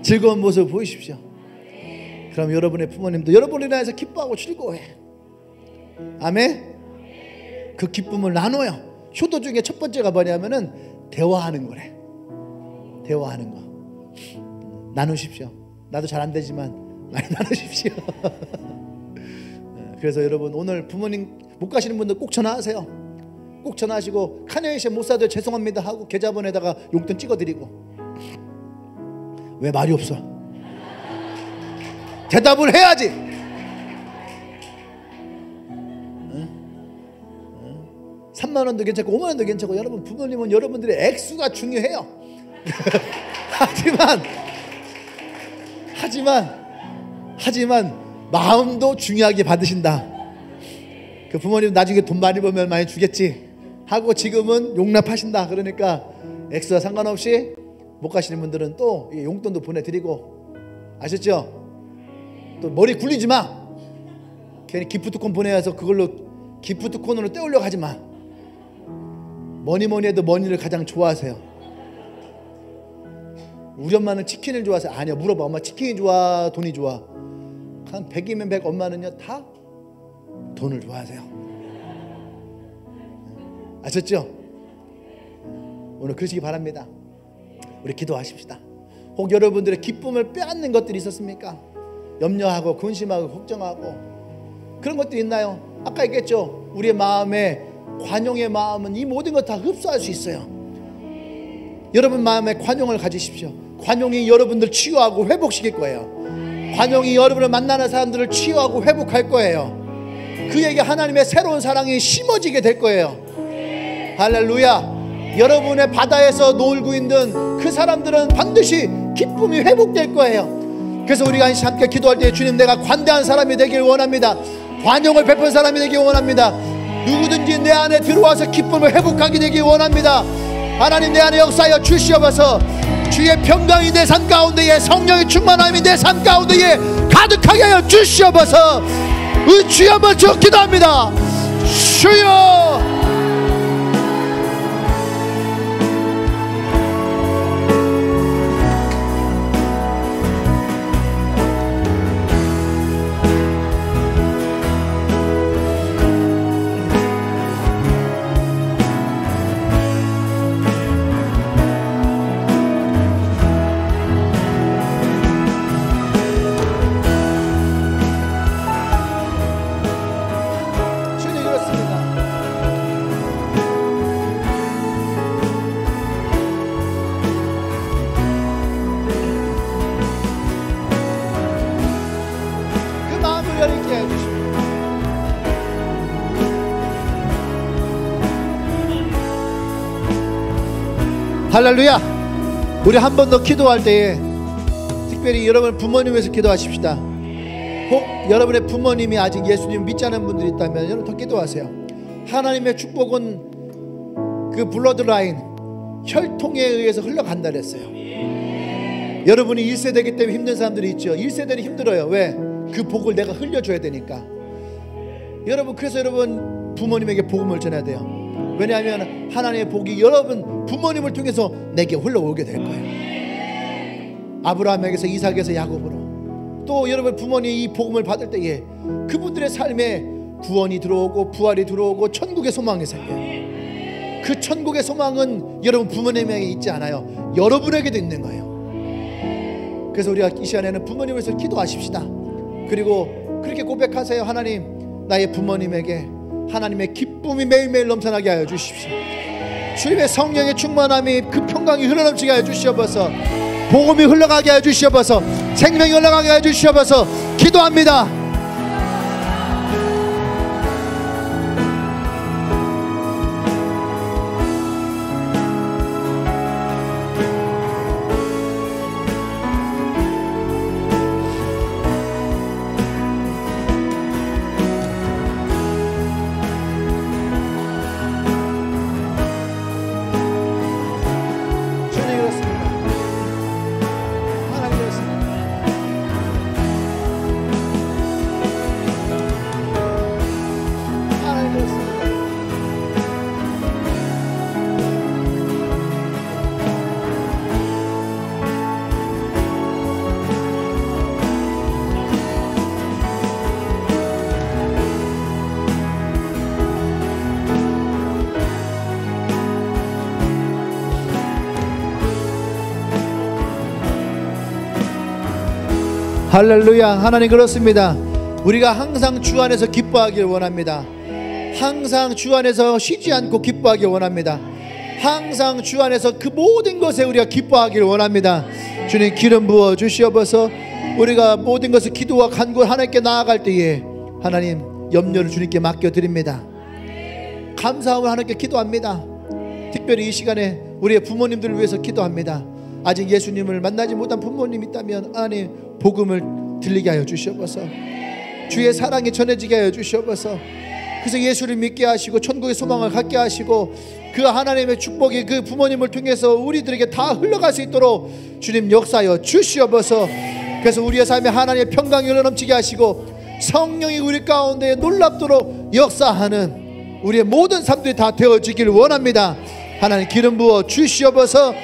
즐거운 모습을 보이십시오. 그럼 여러분의 부모님도 여러분을 인해서 기뻐하고 즐거워해. 아멘. 그 기쁨을 나눠요. 효도 중에 첫 번째가 뭐냐면은 대화하는 거래. 대화하는 거. 나누십시오. 나도 잘 안 되지만 많이 나누십시오. 그래서 여러분 오늘 부모님 못 가시는 분들 꼭 전화하세요. 꼭 전화하시고 카네이션 못 사도 죄송합니다 하고 계좌번호에다가 용돈 찍어드리고. 왜 말이 없어? 대답을 해야지. 3만 원도 괜찮고 5만 원도 괜찮고, 여러분 부모님은 여러분들의 액수가 중요해요. 하지만 마음도 중요하게 받으신다. 그 부모님 나중에 돈 많이 벌면 많이 주겠지 하고 지금은 용납하신다. 그러니까 액수와 상관없이 못 가시는 분들은 또 용돈도 보내드리고, 아셨죠? 또 머리 굴리지 마. 괜히 기프트콘 보내서 그걸로 기프트콘으로 떼우려 하지 마. 뭐니 해도 머니를 가장 좋아하세요. 우리 엄마는 치킨을 좋아하세요. 아니요, 물어봐. 엄마 치킨이 좋아, 돈이 좋아? 한 100이면 100. 엄마는요 다 돈을 좋아하세요. 아셨죠? 오늘 그러시기 바랍니다. 우리 기도하십시다. 혹 여러분들의 기쁨을 빼앗는 것들이 있었습니까? 염려하고 근심하고 걱정하고 그런 것들이 있나요? 아까 얘기했죠. 우리의 마음에, 관용의 마음은 이 모든 것 다 흡수할 수 있어요. 여러분 마음에 관용을 가지십시오. 관용이 여러분들 치유하고 회복시킬 거예요. 관용이 여러분을 만나는 사람들을 치유하고 회복할 거예요. 그에게 하나님의 새로운 사랑이 심어지게 될 거예요. 할렐루야. 여러분의 바다에서 놀고 있는 그 사람들은 반드시 기쁨이 회복될 거예요. 그래서 우리가 함께 기도할 때, 주님 내가 관대한 사람이 되길 원합니다. 관용을 베푼 사람이 되길 원합니다. 누구든지 내 안에 들어와서 기쁨을 회복하게 되길 원합니다. 하나님 내 안에 역사하여 주시옵소서. 주의 평강이 내 삶 가운데에, 성령의 충만함이 내 삶 가운데에 가득하게 하여 주시옵소서. 주여 한번 저 기도합니다. 주여. 할렐루야. 우리 한 번 더 기도할 때에 특별히 여러분 부모님 위해서 기도하십시다. 혹 여러분의 부모님이 아직 예수님 믿지 않은 분들이 있다면 여러분 더 기도하세요. 하나님의 축복은 그 블러드라인, 혈통에 의해서 흘러간다 그랬어요. 여러분이 1세대이기 때문에 힘든 사람들이 있죠. 1세대는 힘들어요. 왜? 그 복을 내가 흘려줘야 되니까. 여러분, 그래서 여러분 부모님에게 복음을 전해야 돼요. 왜냐하면 하나님의 복이 여러분 부모님을 통해서 내게 흘러오게 될 거예요. 아브라함에게서, 이삭에서, 야곱으로. 또 여러분 부모님이 이 복음을 받을 때에 그분들의 삶에 구원이 들어오고 부활이 들어오고 천국의 소망이 생겨요. 그 천국의 소망은 여러분 부모님에게 있지 않아요. 여러분에게도 있는 거예요. 그래서 우리가 이 시간에는 부모님을 위해서 기도하십시다. 그리고 그렇게 고백하세요. 하나님, 나의 부모님에게 하나님의 기쁨이 매일매일 넘쳐나게 하여 주십시오. 주님의 성령의 충만함이 그 평강이 흘러넘치게 하여 주시옵소서. 복음이 흘러가게 하여 주시옵소서. 생명이 흘러가게 하여 주시옵소서. 기도합니다. 할렐루야. 하나님, 그렇습니다. 우리가 항상 주 안에서 기뻐하길 원합니다. 항상 주 안에서 쉬지 않고 기뻐하길 원합니다. 항상 주 안에서 그 모든 것에 우리가 기뻐하길 원합니다. 주님, 기름 부어 주시옵소서. 우리가 모든 것을 기도와 간구 하나님께 나아갈 때에 하나님 염려를 주님께 맡겨드립니다. 감사함을 하나님께 기도합니다. 특별히 이 시간에 우리의 부모님들을 위해서 기도합니다. 아직 예수님을 만나지 못한 부모님 있다면 하나님 복음을 들리게 하여 주시옵소서. 주의 사랑이 전해지게 하여 주시옵소서. 그래서 예수를 믿게 하시고 천국의 소망을 갖게 하시고 그 하나님의 축복이 그 부모님을 통해서 우리들에게 다 흘러갈 수 있도록 주님 역사하여 주시옵소서. 그래서 우리의 삶에 하나님의 평강이 흘러넘치게 하시고 성령이 우리 가운데 놀랍도록 역사하는 우리의 모든 삶들이 다 되어지길 원합니다. 하나님, 기름 부어 주시옵소서.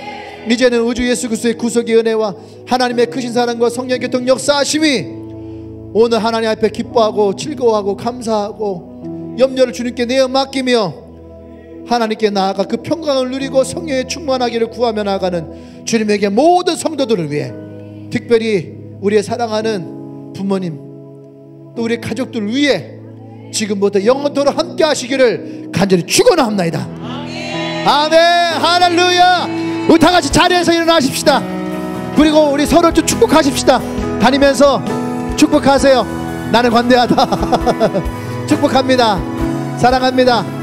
이제는 우주 예수 그리스도의 구속의 은혜와 하나님의 크신 사랑과 성령의 교통 역사하심이 오늘 하나님 앞에 기뻐하고 즐거워하고 감사하고 염려를 주님께 내어 맡기며 하나님께 나아가 그 평강을 누리고 성령의 충만하기를 구하며 나아가는 주님에게 모든 성도들을 위해, 특별히 우리의 사랑하는 부모님 또 우리 가족들 위해 지금부터 영원토록 함께 하시기를 간절히 축원합니다. 아멘. 할렐루야. 우리 다 같이 자리에서 일어나십시다. 그리고 우리 서로를 좀 축복하십시다. 다니면서 축복하세요. 나는 관대하다. 축복합니다. 사랑합니다.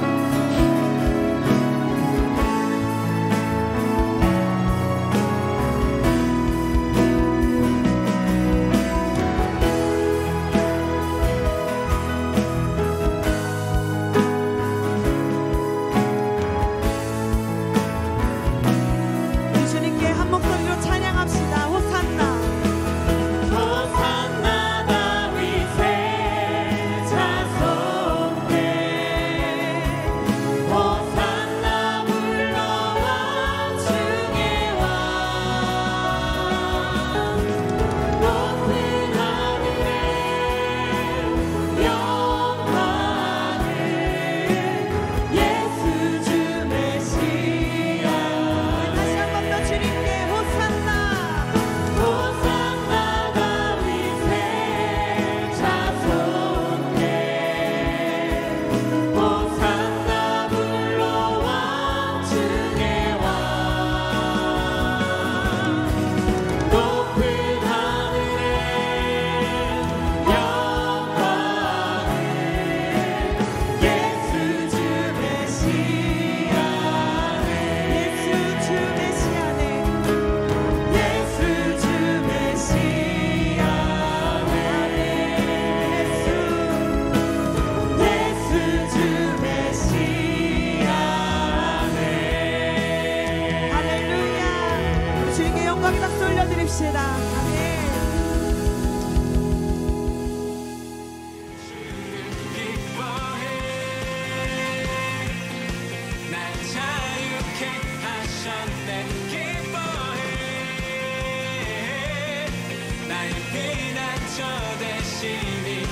피난처 되시니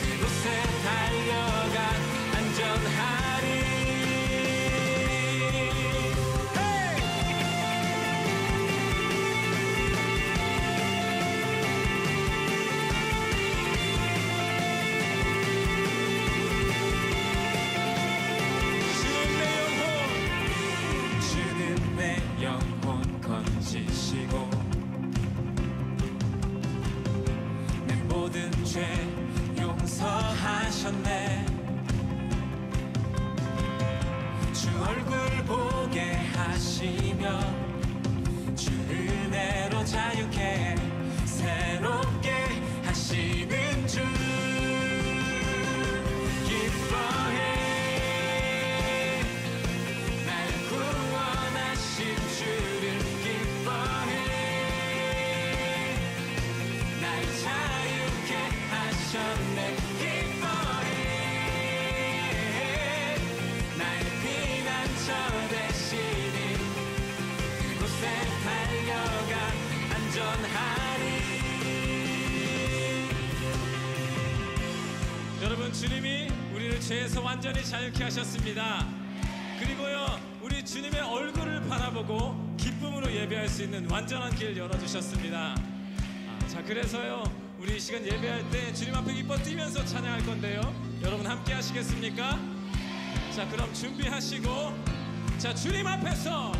그곳에 달려가 안전하리. 영혼 건지시고 내 모든 죄 용서하셨네. 주 얼굴 보게 하시며 주 은혜로 자유케 새롭게 하시는 주 기뻐해. 여러분, 주님이 우리를 죄에서 완전히 자유케 하셨습니다. 그리고요, 우리 주님의 얼굴을 바라보고 기쁨으로 예배할 수 있는 완전한 길 열어주셨습니다. 자, 그래서요, 우리 이 시간 예배할 때 주님 앞에 기뻐 뛰면서 찬양할 건데요, 여러분 함께 하시겠습니까? 자, 그럼 준비하시고, 자, 주님 앞에서